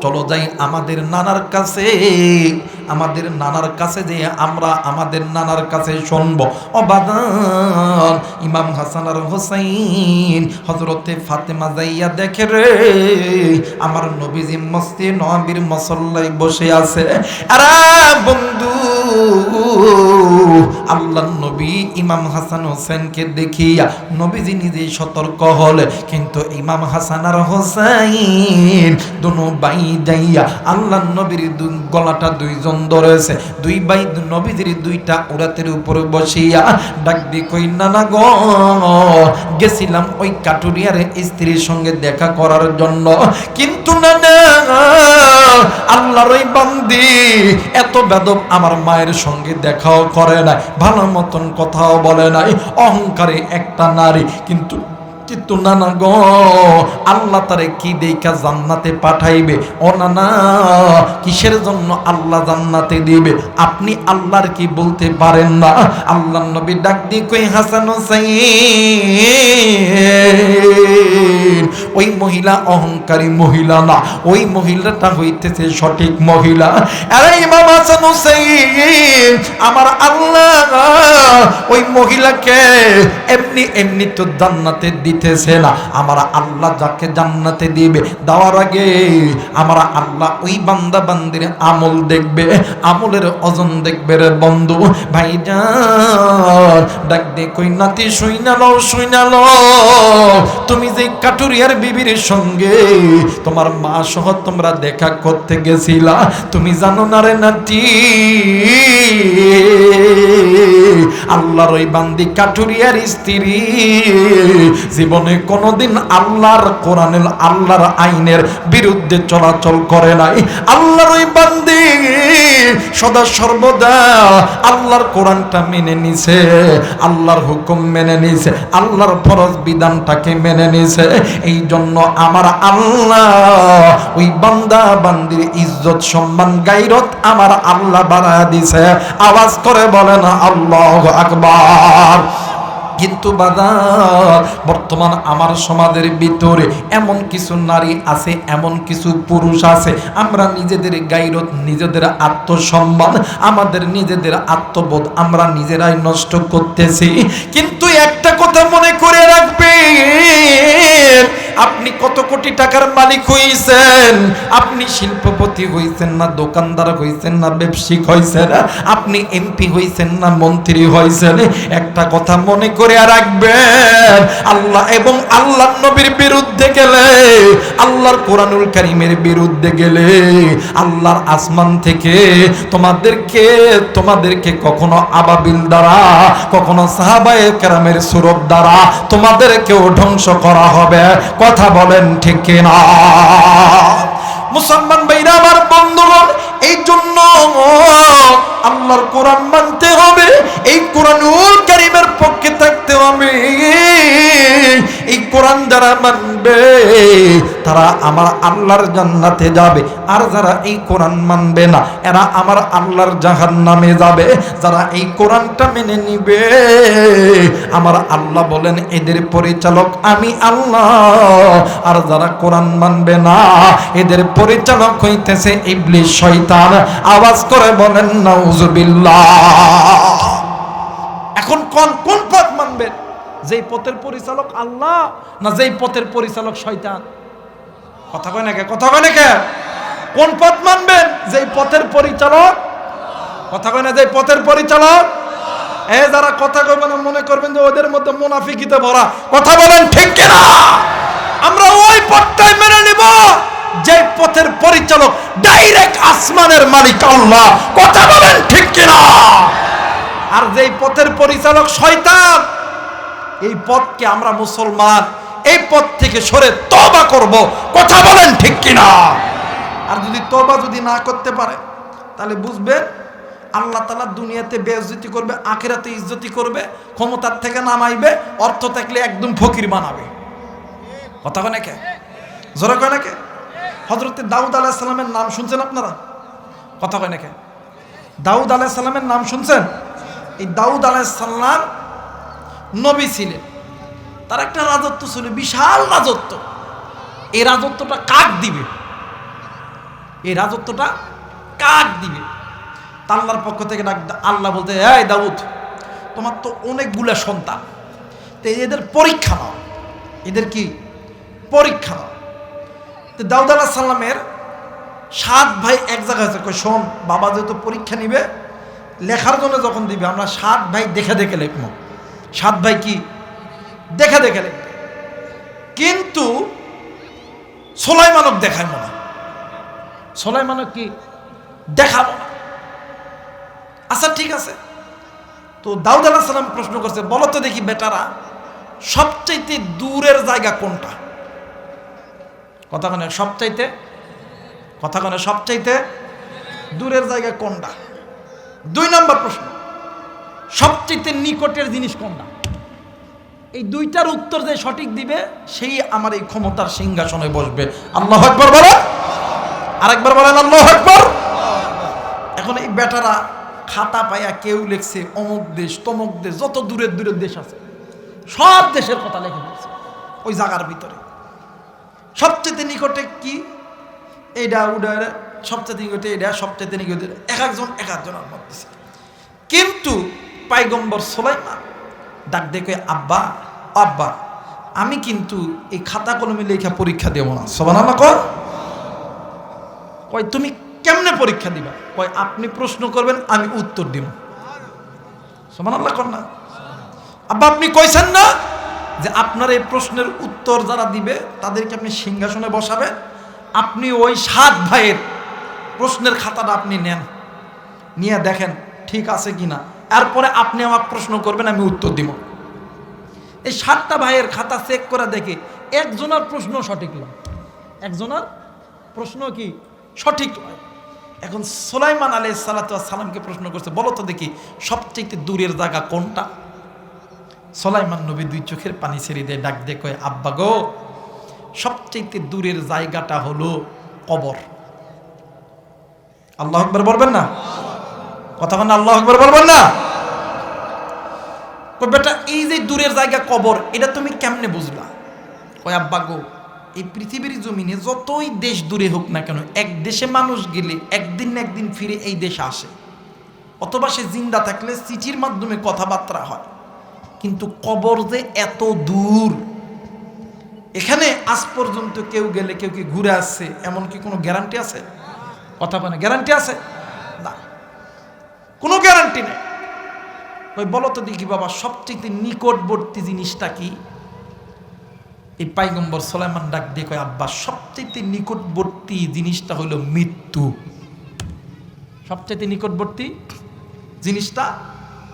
A: চলো যাই আমাদের নানার কাছে, আমাদের নানার কাছে যে আমরা আমাদের নানার কাছে শুনবো। অবাদান ইমাম হাসান আর হোসাইন হযরতে ফাতেমা যাইয়া দেখে রে আমার নবীজি মসজিদে নববীর মুসল্লায় বসে আছে। আরে বন্ধু, আল্লাহর নবী ইমাম হাসান হোসেনকে দেখিয়া নবীজি নিজেই সতর্ক হলে, কিন্তু ইমাম হাসান আর হোসাইন দুনো ভাই যাইয়া আল্লাহর নবীর গলাটা দুইজন ধরেছে, দুই ভাই নবীজির দুইটা উরাতের উপর বসিয়া ডাক দি কই নানা গো, গেছিলাম ওই কাটুরিয়ার স্ত্রীর সঙ্গে দেখা করার জন্য, কিন্তু নানা আল্লাহর ওই বান্দি এত বেদব আমার মায়ের সঙ্গে দেখাও করে নাই, ভালো মতন কথাও বলে নাই, অহংকারে একটা নারী। কিন্তু নানা গো আল্লাহ তারে কি দেখা জান্নাতে পাঠাইবে? ও নানা কিসের জন্য আল্লাহ জান্নাতে দিবে আপনি আল্লাহর কি বলতে পারেন না? আল্লাহর নবী ডাক দিয়ে কই হাসান হোসেন মহিলা অহংকারী মহিলা না, ওই মহিলাটা হইতেছে সঠিক মহিলা। আরে ইমাম হাসান হুসাইন, আমার আল্লাহ ওই মহিলাকে এমনি এমনি তো জান্নাতে দিতেছে না। আমার আল্লাহ যাকে জান্নাতে দিবে, দেওয়ার আগে আমার আল্লাহ ওই বান্দা বান্দির আমল দেখবে, আমলের ওজন দেখবে রে বন্ধু। ভাইজান ডাক দে কই নাতি শুইনা লও, তুমি যে কাটুরিয়ার বিবির সঙ্গে তোমার মা সহ তোমরা দেখা করতে গেছিলা, তুমি জানো না রে নাতি, আল্লাহর ওই বান্দি কাটুরিয়ার স্ত্রী জীবনে কোনোদিন আল্লাহর কোরআনের আল্লাহর আইনের বিরুদ্ধে চলাচল করে নাই। আল্লাহর ওই বান্দি সদা সর্বদা আল্লাহর কোরআনটা মেনে নিছে, আল্লাহর হুকুম মেনে নিছে, আল্লাহর ফরজ বিধানটাকে মেনে নিছে। এই জন্য আমার আল্লাহ ওই বান্দা বান্দির ইজ্জত সম্মান গায়রত আমার আল্লাহ বাড়ায় দিছে। আওয়াজ করে বলেন আল্লাহু আকবার। কিন্তু বাজার বর্তমান আমার সমাজের ভিতরে এমন কিছু নারী আছে, এমন কিছু পুরুষ আছে, আমরা নিজেদের গায়রত, নিজেদের আত্মসম্মান, আমাদের নিজেদের আত্মবোধ আমরা নিজেরাই নষ্ট করতেছি। কিন্তু একটা কথা মনে করে রাখবেন, আপনি কত কোটি টাকার মালিক হইছেন, আপনি শিল্পপতি হইছেন না, দোকানদার হইছেন না, ব্যবসায়িক হইছেন, আপনি এমপি হইছেন না, মন্ত্রী হইছেন, একটা কথা মনে করে রাখবেন, আল্লাহ এবং আল্লাহর নবীর বিরুদ্ধে গেলে, আল্লাহর কোরআনুল কারীমের বিরুদ্ধে গেলে, আল্লাহর আসমান থেকে তোমাদেরকে কখনো আবাবিল দ্বারা, কখনো সাহাবায়ে কেরামের সুরত দ্বারা তোমাদেরকেও ধ্বংস করা হবে। কথা বলেন ঠিক কিনা? মুসলমান ভাইরা আমার, বন্ধুগণ, এই জন্য আল্লাহর কোরআন মানতে হবে, এই কোরআনুল কারীমের পক্ষে থাকতে হবে। এই কোরআন যারা মানবে তারা আমার আল্লাহর জান্নাতে যাবে, আর যারা এই কোরআন মানবে না এরা আমার আল্লাহর জাহান্নামে যাবে। যারা এই কোরআনটা মেনে নিবে আমার আল্লাহ বলেন এদের পরিচালক আমি আল্লাহ, আর যারা কোরআন মানবে না এদের পরিচালক হইতেছে ইবলিস, শয়তান। আওয়াজ করে বলেন নাউজুবিল্লাহ। এখন কোন পথ মানবেন? যেই পথের পরিচালক আল্লাহ, না যেই পথের পরিচালক শয়তান? কথা কয় নাকি? কোন পথ মানবেন? যেই পথের পরিচালক, কথা কয় না, যেই পথের পরিচালক। যারা কথা কইবেন মনে করবেন যে ওদের মধ্যে মুনাফিকিতে ভরা। কথা বলেন ঠিক কিনা? আমরা ওই পথটাই মেনে নিব যে পথের পরিচালক ডাইরেক্ট আসমানের মালিক আল্লাহ। কথা বলেন ঠিক কিনা? আর যেই পথের পরিচালক শয়তান, এই পথকে আমরা মুসলমান এই পথ থেকে সরে তওবা করব। কথা বলেন ঠিক কিনা? আর যদি তওবা না করতে পারে তাহলে বুঝবেন আল্লাহ তাআলা দুনিয়াতে বেইজ্জতি করবে, আখিরাতে ইজ্জতি করবে, ক্ষমতার থেকে নামাইবে, অর্থ থাকলে একদম ফকির বানাবে। কথা কয় নাকি? জোরে কয় নাকি? হযরত দাউদ আলাইহিস সালামের নাম শুনছেন আপনারা? কথা কয় নাকি? দাউদ আলাইহিস সালামের নাম শুনছেন? এই দাউদ আলাইহিস সালাম নবী ছিলেন, তার একটা রাজত্ব ছিল, বিশাল রাজত্ব। এই রাজত্বটা কাক দিবে? এই রাজত্বটা কাক দিবে? আল্লাহর পক্ষ থেকে আল্লাহ বলতে, এই দাউদ, তোমার তো অনেকগুলা সন্তান, তো এদের পরীক্ষা নাও। এদের কি পরীক্ষা নাও। তো দাউদ আলাইহিস সালামের 7 ভাই এক জায়গায় আছে। কই শোন বাবা, যেহেতু পরীক্ষা নিবে, লেখার জন্য যখন দিবে আমরা 7 ভাই দেখে দেখে লিখবো। 7 ভাই কি দেখে দেখে লিখবে, কিন্তু সুলাইমানক দেখাইবো না। সুলাইমানক কি দেখাবো না। আচ্ছা ঠিক আছে। তো দাউদ আলাইহিস সালাম প্রশ্ন করছে, বলো তো দেখি বেটারা, সবচাইতে দূরের জায়গা কোনটা? কথা কনে সবচাইতে দূরের জায়গা কোনটা? 2 নম্বর প্রশ্ন, সবচাইতে নিকটের জিনিস কোনটা? এই দুইটার উত্তর যে সঠিক দিবে সেই আমার এই ক্ষমতার সিংহাসনে বসবে। আল্লাহু আকবার বলো, আরেকবার বলেন আল্লাহু আকবার। এখন এই বেটারা খাতা পায়া কেউ লিখছে অমুক দেশ তমুক দেশ, যত দূরের দূরের দেশ আছে সব দেশের কথা লিখে দিয়েছে ওই জায়গার ভিতরে। সবচেয়ে নিকটে কি? এইটা ওটা, সবচেয়ে নিকটে এটা, সবচেয়ে নিকটে এক একজনের মত দিছে। কিন্তু পয়গম্বর সুলাইমান ডাক দেখে, আব্বা আব্বা আমি কিন্তু এই খাতা কলমে লেখা পরীক্ষা দেব না। সুবহানাল্লাহ কর। কয় তুমি কেমনে পরীক্ষা দিবা? কয় আপনি প্রশ্ন করবেন আমি উত্তর দিব। সুবহানাল্লাহ কর না। আব্বা আপনি কইছেন না যে আপনার এই প্রশ্নের উত্তর যারা দিবে তাদেরকে আপনি সিংহাসনে বসাবেন? আপনি ওই 7 ভাইয়ের প্রশ্নের খাতাটা আপনি নেন, নিয়ে দেখেন ঠিক আছে কিনা, এরপরে আপনি আমার প্রশ্ন করবেন, আমি উত্তর দিব। এই 7টা ভাইয়ের খাতা চেক করে দেখে একজনের প্রশ্ন সঠিক নয়, একজনের প্রশ্ন কি সঠিক নয়। এখন সুলাইমান আলাইহিস সালাতু ওয়াস সালামকে প্রশ্ন করছে, বলো তো দেখি সবচেয়ে দূরের জায়গা কোনটা? সুলাইমান নবী 2 চোখের পানি ছেড়ে দিয়ে ডাক দিয়ে কয়, আব্বা গো সবচেয়ে দূরের জায়গাটা হলো কবর। আল্লাহু আকবার বলবেন না? কথা বলেন আল্লাহু আকবার বলবেন না? কই বেটা এই যে দূরের জায়গা কবর, এটা তুমি কেমনে বুঝলা? কয় আব্বা গো এই পৃথিবীর জমিনে যতই দেশ দূরে হোক না কেন, এক দেশে মানুষ গেলে একদিন না একদিন ফিরে এই দেশে আসে, অথবা সে জিন্দা থাকলে চিঠির মাধ্যমে কথাবার্তা হয়। কিন্তু কবর যে এত দূর, এখানে আজ পর্যন্ত কেউ গেলে কেউ কি ঘুরে আসছে এমন কি কোনো গ্যারান্টি আছে? কথা বলে গ্যারান্টি আছে না, কোনো গ্যারান্টি নেই। ওই বলো তো দেখি বাবা সবচেয়ে নিকটবর্তী জিনিসটা কি? এই পয়গম্বর সুলাইমান ডাক দিয়ে কয়, আব্বা সবচেয়ে নিকটবর্তী জিনিসটা হলো মৃত্যু। সবচেয়ে নিকটবর্তী জিনিসটা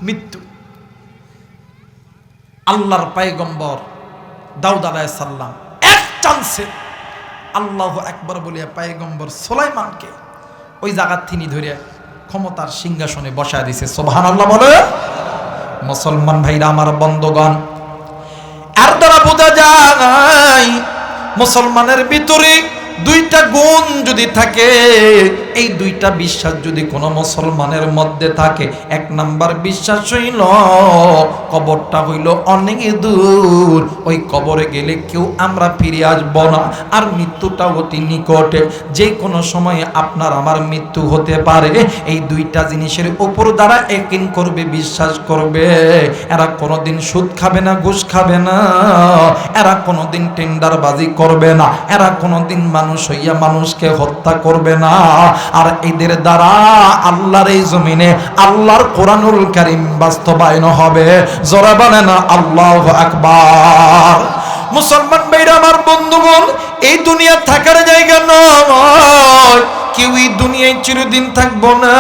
A: মৃত্যু। আল্লাহর পয়গম্বর দাউদ আলাইহিস সালাম এক চান্সে আল্লাহু আকবার বলিয়া পয়গম্বর সুলাইমানকে ওই জায়গা তিনি ধরে ক্ষমতার সিংহাসনে বসায় দিয়েছে। সুবহানাল্লাহ বলে। মুসলমান ভাইরা আমার বন্ধুগণ, আর দ্বারা বোঝা যায় মুসলমানের ভিতরে 2টা গুণ যদি থাকে, এই 2টা বিশ্বাস যদি কোনো মুসলমানের মধ্যে থাকে, 1 নাম্বার বিশ্বাস হইল কবরটা হইল অনেক দূর, ওই কবরে গেলে কেউ আমরা ফিরে আসব না, আর মৃত্যুটা অতি নিকটে, যে কোনো সময়ে আপনার আমার মৃত্যু হতে পারে। এই 2টা জিনিসের উপর দ্বারা একদিন করবে, বিশ্বাস করবে, এরা কোনোদিন সুদ খাবে না, ঘুষ খাবে না, এরা কোনোদিন টেন্ডারবাজি করবে না, এরা কোনোদিন মানুষ হইয়া মানুষকে হত্যা করবে না, আর এদের দ্বারা আল্লাহর এই জমিনে আল্লাহর কোরআনুল কারীম বাস্তবায়ন হবে। জোরে বলেন আল্লাহু আকবার। মুসলমান ভাইরা আমার বন্ধুগণ, এই দুনিয়া থাকার জায়গা নয়, কেউ এই দুনিয়ায় চিরদিন থাকবো না,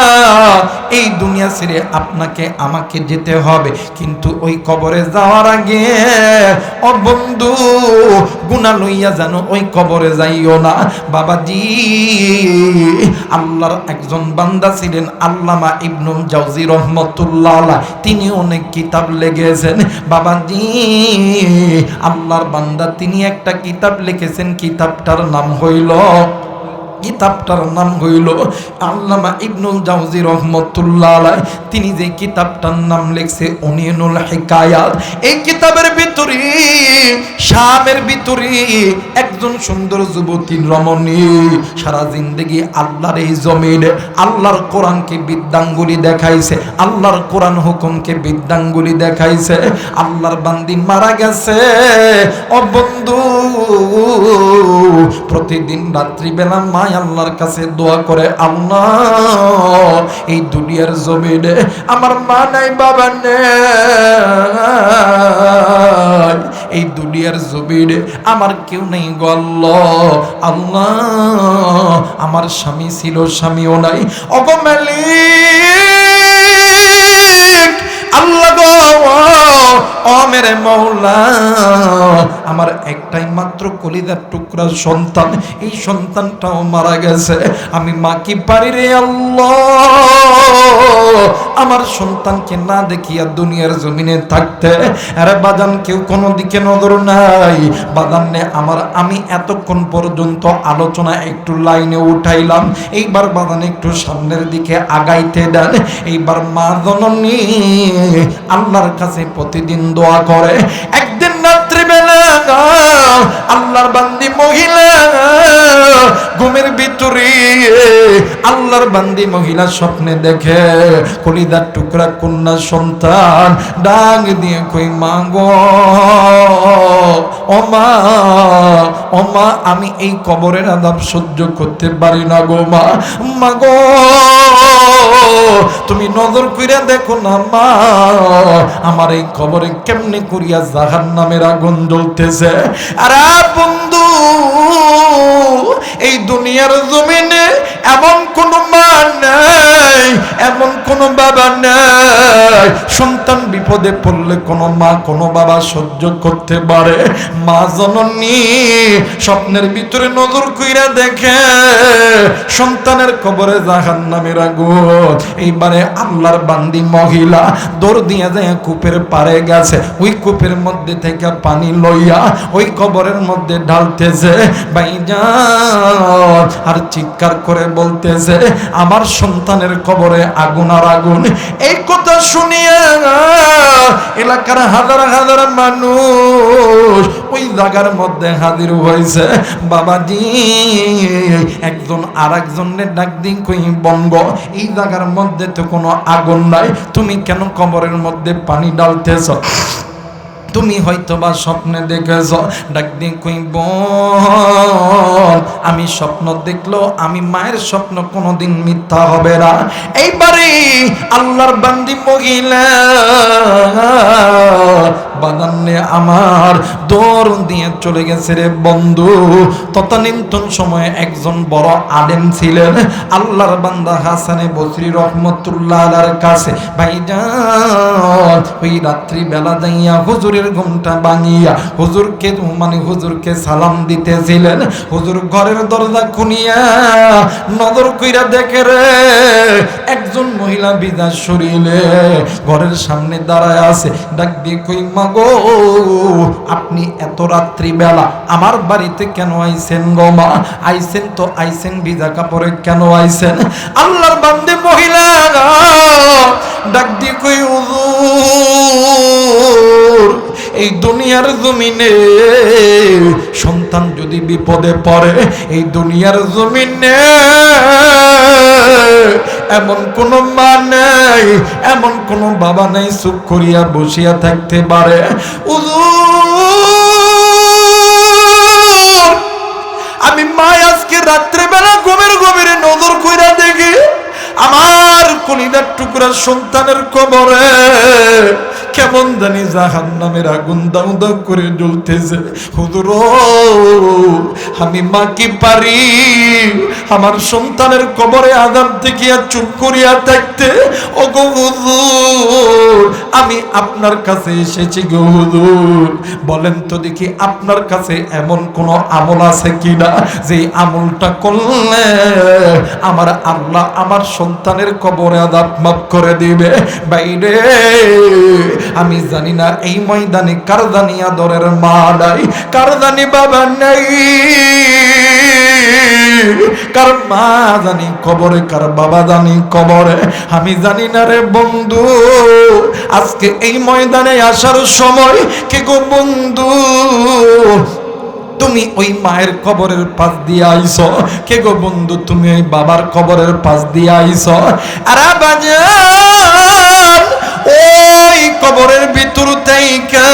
A: এই দুনিয়া ছেড়ে আপনাকে আমাকে যেতে হবে। কিন্তু ওই কবরে যাওয়ার আগে ও বন্ধু গুনাহ লইয়া জানো ওই কবরে যাইও না। বাবাজি, আল্লাহর একজন বান্দা ছিলেন আল্লামা ইবনুল জাওজি রহমাতুল্লাহ আলাইহি, তিনি অনেক কিতাব লিখেছেন। বাবাজি, আল্লাহর বান্দা তিনি একটা কিতাব লিখেছেন, কিতাবটার নাম হইল আল্লামা ইবনুল জাওজি রহমাতুল্লাহ আলাইহি, তিনি যে কিতাবটার নাম লিখছে উনিয়নুল হিকায়াত। এই কিতাবের ভিতরে শামের ভিতরে একজন সুন্দর যুবতী রমণী সারা জিন্দেগি আল্লাহর এই জমিনে আল্লাহর কোরআনকে বিদ্যাঙ্গুলি দেখাইছে, আল্লাহর কোরআন হুকুমকে বিদ্যাঙ্গুলি দেখাইছে। আল্লাহর বান্দি মারা গেছে। ও বন্ধু, প্রতিদিন রাত্রিবেলা মা আল্লাহর কাছে দোয়া করে, আল্লাহ এই দুনিয়ার জমিনে আমার মা নাই, বাবা নাই, এই দুনিয়ার জমিনে আমার কেউ নেই গো আল্লাহ। আল্লাহ আমার স্বামী ছিল, স্বামীও নাই, ওগো মালিক আল্লাহ গো, ও মেরে মওলা, আমার একটাই মাত্র কলিজার টুকরা সন্তান, এই সন্তানটাও মারা গেছে, আমি মা কি পারি রে আল্লাহ আমার সন্তানকে না দেখিয়া দুনিয়ার জমিনে থাকতে। আরে বাজান, কেউ কোনো দিকে নজর নাই বাজান নে আমার। আমি এতক্ষণ পর্যন্ত আলোচনা একটু লাইনে উঠাইলাম, এইবার বাজান একটু সামনের দিকে আগাইতে দেন। এইবার মা জননী আল্লাহর কাছে প্রতিদিন দোয়া করে। একদিন রাত্রিবেলা আল্লাহর বান্দি মহিলা আল্লাহর বান্দি মহিলা স্বপ্নে দেখে কলিজার টুকরা কন্যা সন্তান, ডাক দিয়ে কই মা গো, ও মা, ও মা, আমি এই কবরের আযাব সহ্য করতে পারি না গো মা, মা গো তুমি নজর কইরা দেখো না মা, আমার এই কবরে কেমনে করিয়া জাহান্নামের আগুন জ্বলতেছে। আরে বন্ধু, এই দুনিয়ার জমিনে এমন কোন মা নাই, এমন কোন বাবা নাই, সন্তান বিপদে পড়লে কোন মা কোন বাবা সহ্য করতে পারে। মা জননী স্বপ্নের ভিতরে নজর কইরা দেখে সন্তানের কবরে জাহান্নামের আগুন। এইবারে আল্লাহর বান্দি মহিলা দৌড় দিয়ে যায় কূপের পাড়ে গেছে, ওই কূপের মধ্যে থেকে পানি লইয়া ওই কবরের মধ্যে ঢালতেছে ভাইজান, আর চিৎকার করে বলতেছে আমার সন্তানের কবরে আগুন আর আগুন। এই কথা শুনিয়া এলাকার হাজার হাজার মানুষ ওই জায়গার মধ্যে হাজির হয়েছে। বাবাজি, একজন আর একজনের ডাক দিন কই বঙ্গ, এই জায়গার মধ্যে তো কোনো আগুন নাই, তুমি কেন কবরের মধ্যে পানি ঢালতেছ? তুমি হয়তো বা স্বপ্নে দেখেছ। ডাক দিয়ে কই বোন, আমি স্বপ্ন দেখলো আমি মায়ের স্বপ্ন কোনোদিন মিথ্যা হবে না। এইবারে আল্লাহর বান্দি মহিলা বাদান্নে আমার দৌড় দিয়ে চলে গেছে রে বন্ধু। তদানীন্তন সময়ে একজন বড় আলেম ছিলেন, আল্লাহর বান্দা হাসানে বসরি রহমতুল্লাহ আলাইহির কাছে ভাইজান ওই রাত্রি বেলা যাইয়া হুজুরের ঘুমটা ভাঙিয়া হুজুরকে সালাম দিতেছিলেন। হুজুর ঘরের দরজা খুনিয়া নজর কইরা দেখে রে একজন মহিলা বিদা শরীরে ঘরের সামনে দাঁড়ায় আছে। ডাক দিয়ে কই মাগো, আপনি এত রাত্রি বেলা আমার বাড়িতে কেন আইছেন গো মা? আইছেন তো আইছেন, ভিজা কাপড়ে কেন আইছেন? আল্লাহর বান্দে মহিলা ডাক দিয়ে কই হুজুর, এই দুনিয়ার জমিনে সন্তান যদি বিপদে পড়ে, এই দুনিয়ার জমিনে এমন কোন মা নাই, এমন কোন বাবা নাই চুপ করিয়া বসিয়া থাকতে পারে। আমি মা আজকে রাত্রেবেলা গভীরে নজর কইরা দেখি আমার কলিজার টুকরা সন্তানের কবরে কেমন জানি জাহান্নামের আগুন দাউ দাউ করে জ্বলতেছে। হুজুর, আমি মা কি পারি আমার সন্তানের কবরে আযাব দেখিয়া চুপ করিয়া থাকতে? ও গো হুজুর, আমি আপনার কাছে এসেছি গো হুজুর, বলেন তো দেখি আপনার কাছে এমন কোন আমল আছে কিনা যে আমলটা করলে আমার আল্লাহ আমার সন্তানের কবরে আযাব মাফ করে দিবে? বাইরে আমি জানি না এই ময়দানে কার জানি আদরের মা নাই, কার জানি বাবা নাই, কার মা জানি কবরে, কার বাবা জানি কবরে, আমি জানি না রে বন্ধু। আজকে এই ময়দানে আসার সময় কে গো বন্ধু তুমি ওই মায়ের কবরের পাশ দিয়ে আইছো? কে গো বন্ধু তুমি ওই বাবার কবরের পাশ দিয়ে আইছো? আরে বাজান, ওই কবরের ভিতর থেকে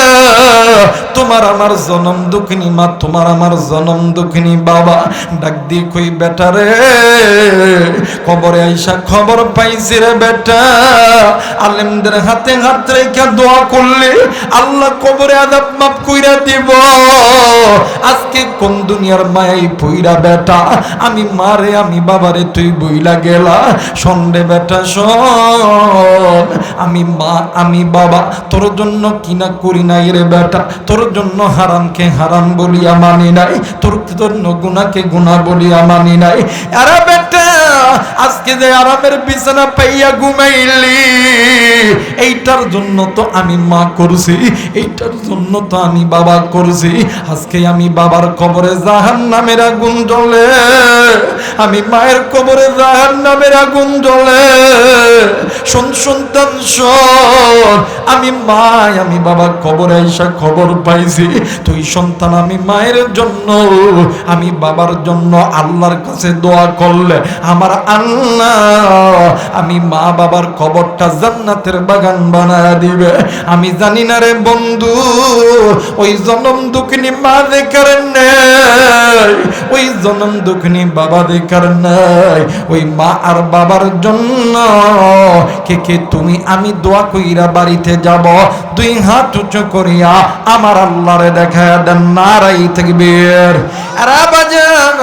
A: তোমার আমার জনম দুঃখিনী মা, তোমার আমার জনম দুঃখিনী বাবা ডাক দিয়ে কই বেটা রে, কবরে আইসা খবর পাইছি রে বেটা, আলেমদের হাতে হাত রেখে দোয়া করলে আল্লাহ কবরে আযাব মাফ কইরা দিব। আজকে কোন দুনিয়ার মায়াই পইরা বেটা, আমি মারে আমি বাবারে তুই বইলা গেলা। শোন রে বেটা শোন, আমি মা আমি বাবা তোর জন্য কিনা করি নাই রে বেটা, তোর জন্য হারামকে হারাম বলিয়া মানি নাই, তোর জন্য গুনাহকে গুনাহ বলিয়া মানি নাই। আরে বেটা আজকে যে আরামের বিছানা পাইয়া ঘুমাইলি, এইটার জন্য তো আমি মা করছি, এইটার জন্য তো আমি বাবা করছি। আজকে আমি বাবার কবরে জাহান্নামের আগুন জ্বলে, আমি মায়ের কবরে জাহান্নামের আগুন জ্বলে। শোন সন্তান শোন, আমি মা আমি বাবা কবরে আইসা খবর পাইছি তুই সন্তান আমি মায়ের জন্য আমি বাবার জন্য আল্লাহর কাছে দোয়া করলে আমার আল্লাহ আমি মা বাবার কবরটা জান্নাতের বাগান বানায় দিবে। আমি জানি না রে বন্ধু, ওই জনম দুঃখিনী মা দেখার নেই, ওই জনম দুঃখিনী বাবা দেখার নেই। ওই মা আর বাবার জন্য কে কে তুমি আমি দোয়া কইরা বাড়িতে যাব, দুই হাত উঁচু করিয়া আমার আল্লাহরে দেখায়া দেন নারাই তাকবীর। আরে বাজান,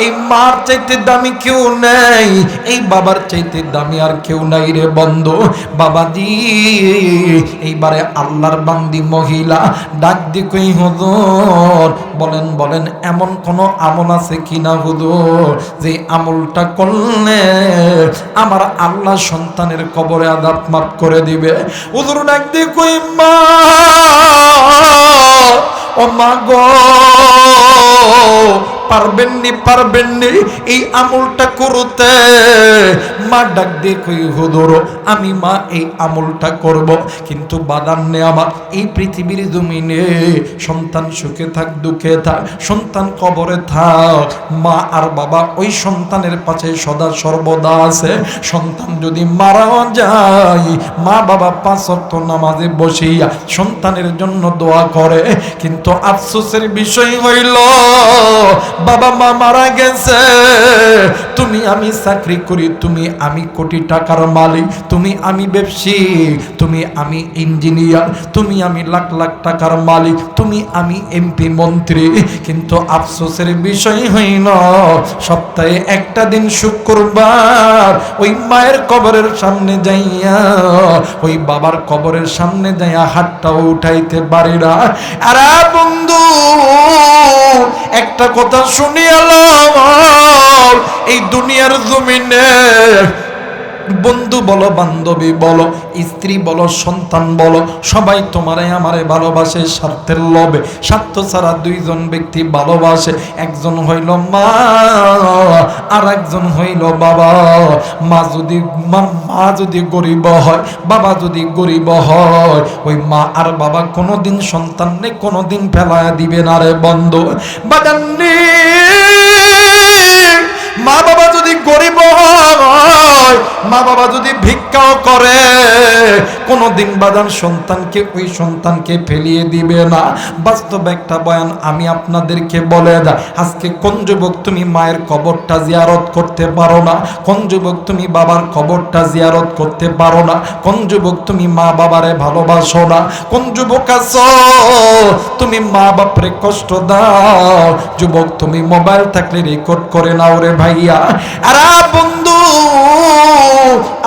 A: এই মার চাইতে দামি কেউ নেই, এই বাবার চাইতে দামি আর কেউ নাই রে বন্ধু। বাবাজি এইবারে আল্লাহর বান্দি মহিলা ডাক দি কই হুজুর বলেন বলেন এমন কোন আমল আছে কিনা হুজুর যে আমলটা করলে আমার আল্লাহ সন্তানের কবরে আযাব মাফ করে দিবে। হুজুর ডাক দি কই মা, ও মা গো পারবেননি এই আমলটা করতে। মা ডাক দিয়ে কই হুজুর আমি মা এই আমলটা করব, কিন্তু বাদান নে আমার এই পৃথিবীর জমিনে সন্তান সুখে থাক দুঃখে থাক, সন্তান কবরে থাক, মা আর বাবা ওই সন্তানের পাশে সদা সর্বদা আছে। সন্তান যদি মারাও যায় মা বাবা 5 ওয়াক্ত নামাজে বসিয়া সন্তানের জন্য দোয়া করে, কিন্তু আফসোসের বিষয় হইল বাবা মা মারা গেছে, তুমি আমি চাকরি করি, তুমি আমি কোটি টাকার মালিক, তুমি আমি ব্যবসায়ী, তুমি আমি ইঞ্জিনিয়ার, তুমি আমি লাখ লাখ টাকার মালিক, তুমি আমি এমপি মন্ত্রী, কিন্তু আফসোসের বিষয় হইল সপ্তাহে একটা দিন শুক্রবার ওই মায়ের কবরের সামনে যাইয়া ওই বাবার কবরের সামনে যাইয়া হাতটা উঠাইতে পারি না। আরে বন্ধু একটা কথা শুনিয়ালাম, এই দুনিয়ার জমিনে বন্ধু বলো বান্ধবী বলো স্ত্রী বলো সন্তান বলো সবাই তোমারে আমারে ভালোবাসে স্বার্থের লোভে। স্বার্থ ছাড়া দুইজন ব্যক্তি ভালোবাসে, একজন হইল মা আর একজন হইল বাবা। মা যদি গরিব হয়, বাবা যদি গরিব হয়, ওই মা আর বাবা কোনোদিন সন্তানকে কোনোদিন ফেলায়া দিবে না রে বন্ধু। বাজান্নি মা বাবা যদি গরিব হয়, মা বাবা যদি ভিক্ষাও করে, কোনদিন বাদান সন্তানকে ওই সন্তানকে ফেলিয়ে দিবে না। বাস্তব একটা বয়ান আমি আপনাদেরকে বলে যাই, আজকে কোন যুবক তুমি মায়ের কবরটা জিয়ারত করতে পারো না, কোন যুবক তুমি বাবার কবরটা জিয়ারত করতে পারো না, কোন যুবক তুমি মা বাবারে ভালোবাসো না, কোন যুবক আছো তুমি মা বাপরে কষ্ট দাও। যুবক তুমি মোবাইল থাকলে রেকর্ড করে নাও রে ভাইয়া। আরে বন্ধু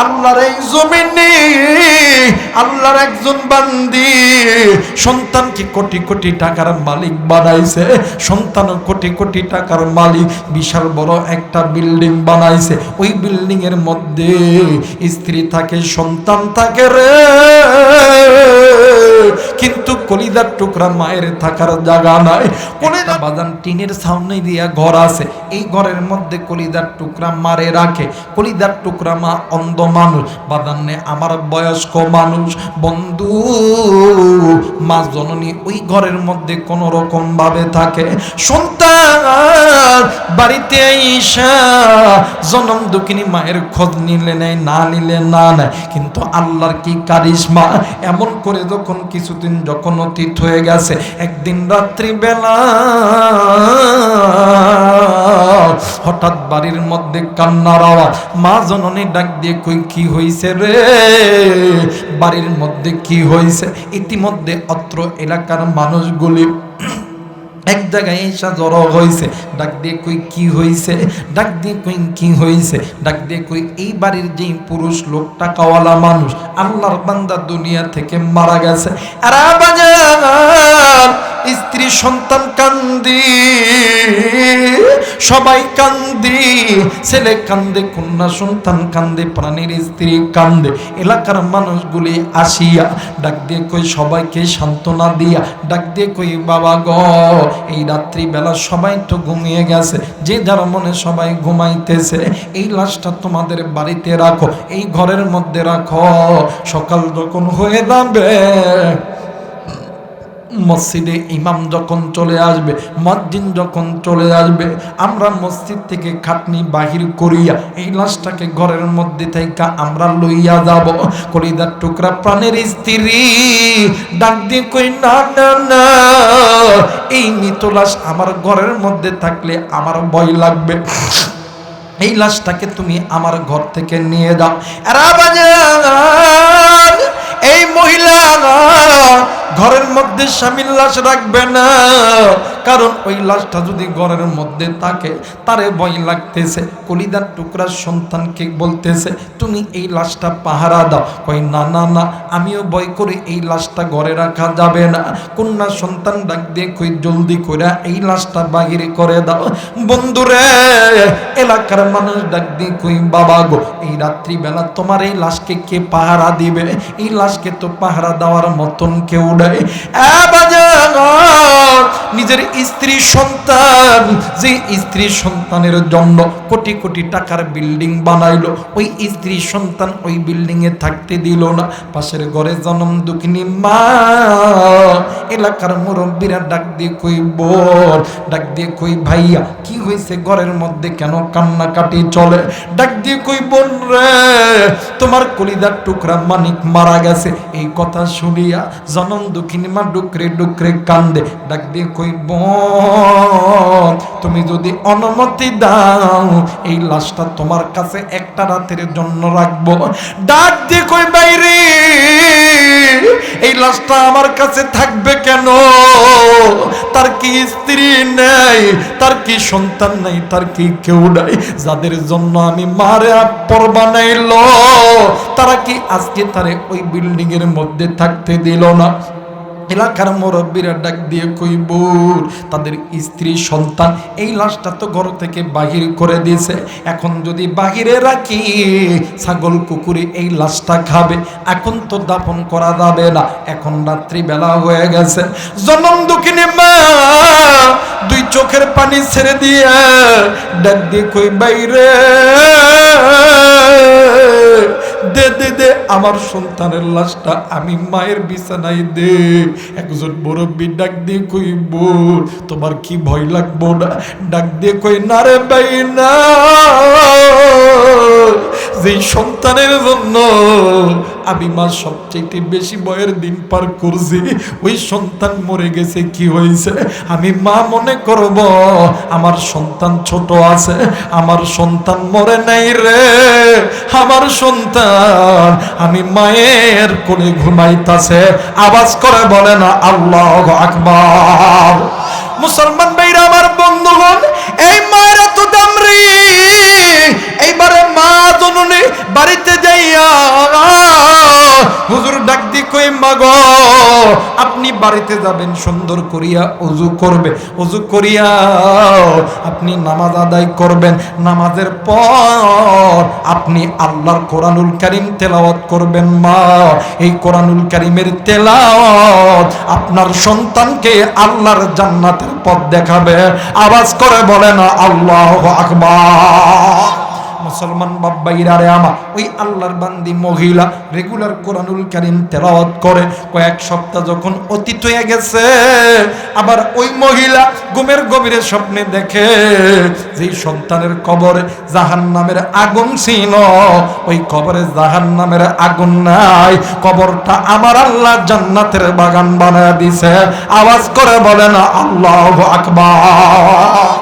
A: আল্লাহর এই জমিনে আল্লাহর একজন বান্দি সন্তানকে কোটি কোটি টাকার মালিক বানাইছে, সন্তান কোটি কোটি টাকার মালিক, বিশাল বড় একটা বিল্ডিং বানাইছে, ওই বিল্ডিং এর মধ্যে স্ত্রী থাকে সন্তান থাকে রে, কিন্তু কলিজার টুকরা মায়ের থাকার জায়গা নাই। কলিজা বাজান টিনের সামনে দিয়া ঘর আছে, এই ঘরের মধ্যে কলিজার টুকরা মারে রাখে, কলিজার টুকরা মা অন্ধ মানুষ, বাদান্নে আমার বয়স্ক মানুষ বন্ধু, মা জননী ওই ঘরের মধ্যে কোন রকম ভাবে থাকে। সন্তান বাড়িতে আইসা জনম দুঃখিনী মায়ের খোঁজ নিলে নেয় না নিলে না নেয়, কিন্তু আল্লাহর কি কারিশমা, এমন করে যখন কিছুদিন যখন অতীত হয়ে গেছে, একদিন রাত্রি বেলা হঠাৎ বাড়ির মধ্যে কান্নার আওয়াজ। মা জননী ডাক দিয়ে কই কি হইছে রে, বাড়ির মধ্যে কি হইছে? ইতিমধ্যে অত্র এলাকার মানুষগুলি এক জায়গায় এসে জড়ো হয়েছে, ডাক দিয়ে কই কি হয়েছে, ডাক দিয়ে কই কি হয়েছে, ডাক দিয়ে কই এই বাড়ির যে পুরুষ লোক টাকাওয়ালা মানুষ আল্লাহর বান্দা দুনিয়া থেকে মারা গেছে। আর বাজান স্ত্রী সন্তান কান্দি, সবাই কান্দি, ছেলে কান্দে, কন্যা সন্তান কান্দে, প্রাণীর স্ত্রী কান্দে। এলাকার মানুষগুলি আসিয়া ডাক দিয়ে কই, সবাইকে সান্ত্বনা দিয়া ডাক দিয়ে কই, বাবা গো এই রাত্রি বেলা সবাই তো ঘুমিয়ে গেছে, যে যার মনে সবাই ঘুমাইতেছে, এই লাশটা তোমাদের বাড়িতে রাখো, এই ঘরের মধ্যে রাখো। সকাল যখন হয়ে যাবে, মসজিদে ইমাম যখন চলে আসবে, মুয়াজ্জিন যখন চলে আসবে, আমরা মসজিদ থেকে খাটনি বাহির করিয়া এই লাশটাকে ঘরের মধ্যে থেকে আমরা লইয়া যাব। কলিজার টুকরা প্রাণের স্ত্রী ডাক দিয়ে কই, না না না, এই মৃত লাশ আমার ঘরের মধ্যে থাকলে আমার ভয় লাগবে, এই লাশটাকে তুমি আমার ঘর থেকে নিয়ে যাও। এরা বাজান, এই মহিলা ঘরের মধ্যে স্বামীর লাশ রাখবে না, কারণ ওই লাশটা যদি ঘরের মধ্যে থাকে তারে ভয় লাগতেছে। কলিজার টুকরা সন্তানকে বলতেছে, তুমি এই লাশটা পাহারা দাও। কই, না না না, আমিও ভয় করি, এই লাশটা ঘরে রাখা যাবে না। কন্যা সন্তান ডাক দিয়ে কই, জলদি করে এই লাশটা বাহির করে দাও। বন্ধুরে, এলাকার মানুষ ডাক দিয়ে কই, বাবা গো এই রাত্রিবেলা তোমার এই লাশকে কে পাহারা দিবে? এই লাশকে তো পাহারা দেওয়ার মতন কেউ নাই। নিজের স্ত্রী সন্তান, যে স্ত্রী সন্তানের জন্য কোটি কোটি টাকার বিল্ডিং বানাইলো, ওই স্ত্রী সন্তান ওই বিল্ডিং এ থাকতে দিল না। পাশের ঘরে জনম দুঃখিনী মা, এলাকার মুরব্বীরা ডাক দিয়ে কই, বোন ডাক দিয়ে কই, ভাইয়া কি হয়েছে, ঘরের মধ্যে কেন কান্নাকাটি চলে? ডাক দিয়ে কই, বোন রে, তোমার কলিজার টুকরা মানিক মারা গেছে। এই কথা শুনিয়া জনম দুঃখিনী মা ডুকরে ডুকরে কান্দে। ডাক দিয়ে কই, বোন তুমি যদি অনুমতি দাও এই লাশটা তোমার কাছে একটা রাতের জন্য রাখবো। ডাক দিয়ে কই, বাইরে এই লাশটা আমার কাছে থাকবে কেন? তার কি স্ত্রী নেই, তার কি সন্তান নাই, তার কি কেউ নাই? যাদের জন্য আমি মারে পর বানাইল, তারা কি আজকে তারে ওই বিল্ডিং এর মধ্যে থাকতে দিল না? এলাকার মুরব্বীরা ডাক দিয়ে কই, বোন তাদের স্ত্রী সন্তান এই লাশটা তো ঘর থেকে বাহির করে দিয়েছে, এখন যদি বাহিরে রাখি ছাগল কুকুরে এই লাশটা খাবে, এখন তো দাফন করা যাবে না, এখন রাত্রি বেলা হয়ে গেছে। জনম দুঃখিনী মা দুই চোখের পানি ছেড়ে দিয়ে ডাক দিয়ে কই, বাইরে দে দে দে আমার সন্তানের লাশটা আমি মায়ের বিছানায় দে। একজন মুরব্বী ডাক দিয়ে কই, বোন তোমার কি ভয় লাগবো না? ডাক দিয়ে কই, না রে ভাই না, যে সন্তানের জন্য আমি মা সবচেয়ে বেশি ভয়ের দিন পার করছি, ওই সন্তান মরে গেছে, কি হয়েছে? আমি মা মনে করব আমার সন্তান ছোট আছে, আমার সন্তান মরে নাই রে, আমার সন্তান আমি মায়ের কোলে ঘুমাইতাছে। আওয়াজ করে বলে না আল্লাহু আকবার। মুসলমান ভাইরা আমার, বন্ধুগণ, এই মায়ের তো দামরি, এইবারে মা জননী বাড়িতে যাইয়া হুজুর ডাক দি কই, মা গো আপনি বাড়িতে যাবেন, সুন্দর করিয়া ওযু করবে, ওযু করিয়া আপনি নামাজ আদায় করবেন, নামাজের পর আপনি আল্লাহর কোরআনুল কারীম তেলাওয়াত করবেন। মা এই কোরআনুল কারীমের তেলাওয়াত আপনার সন্তানকে আল্লাহর জান্নাতের পথ দেখাবে। আওয়াজ করে বলে না আল্লাহু আকবার। মুসলমান বাব্বাইরা রে আমার, ওই আল্লাহর বান্দি মহিলা রেগুলার কোরআনুল কারীম তেলাওয়াত করে। কয়েক সপ্তাহ যখন অতীত হয়ে গেছে, আবার ওই মহিলা ঘুমের গভীরে স্বপ্নে দেখে যে সন্তানের কবরে জাহান্নামের আগুন ছিল, ওই কবরে জাহান্নামের আগুন নাই, কবরটা আমার আল্লাহ জান্নাতের বাগান বানায় দিছে। আওয়াজ করে বলে না আল্লাহু আকবার।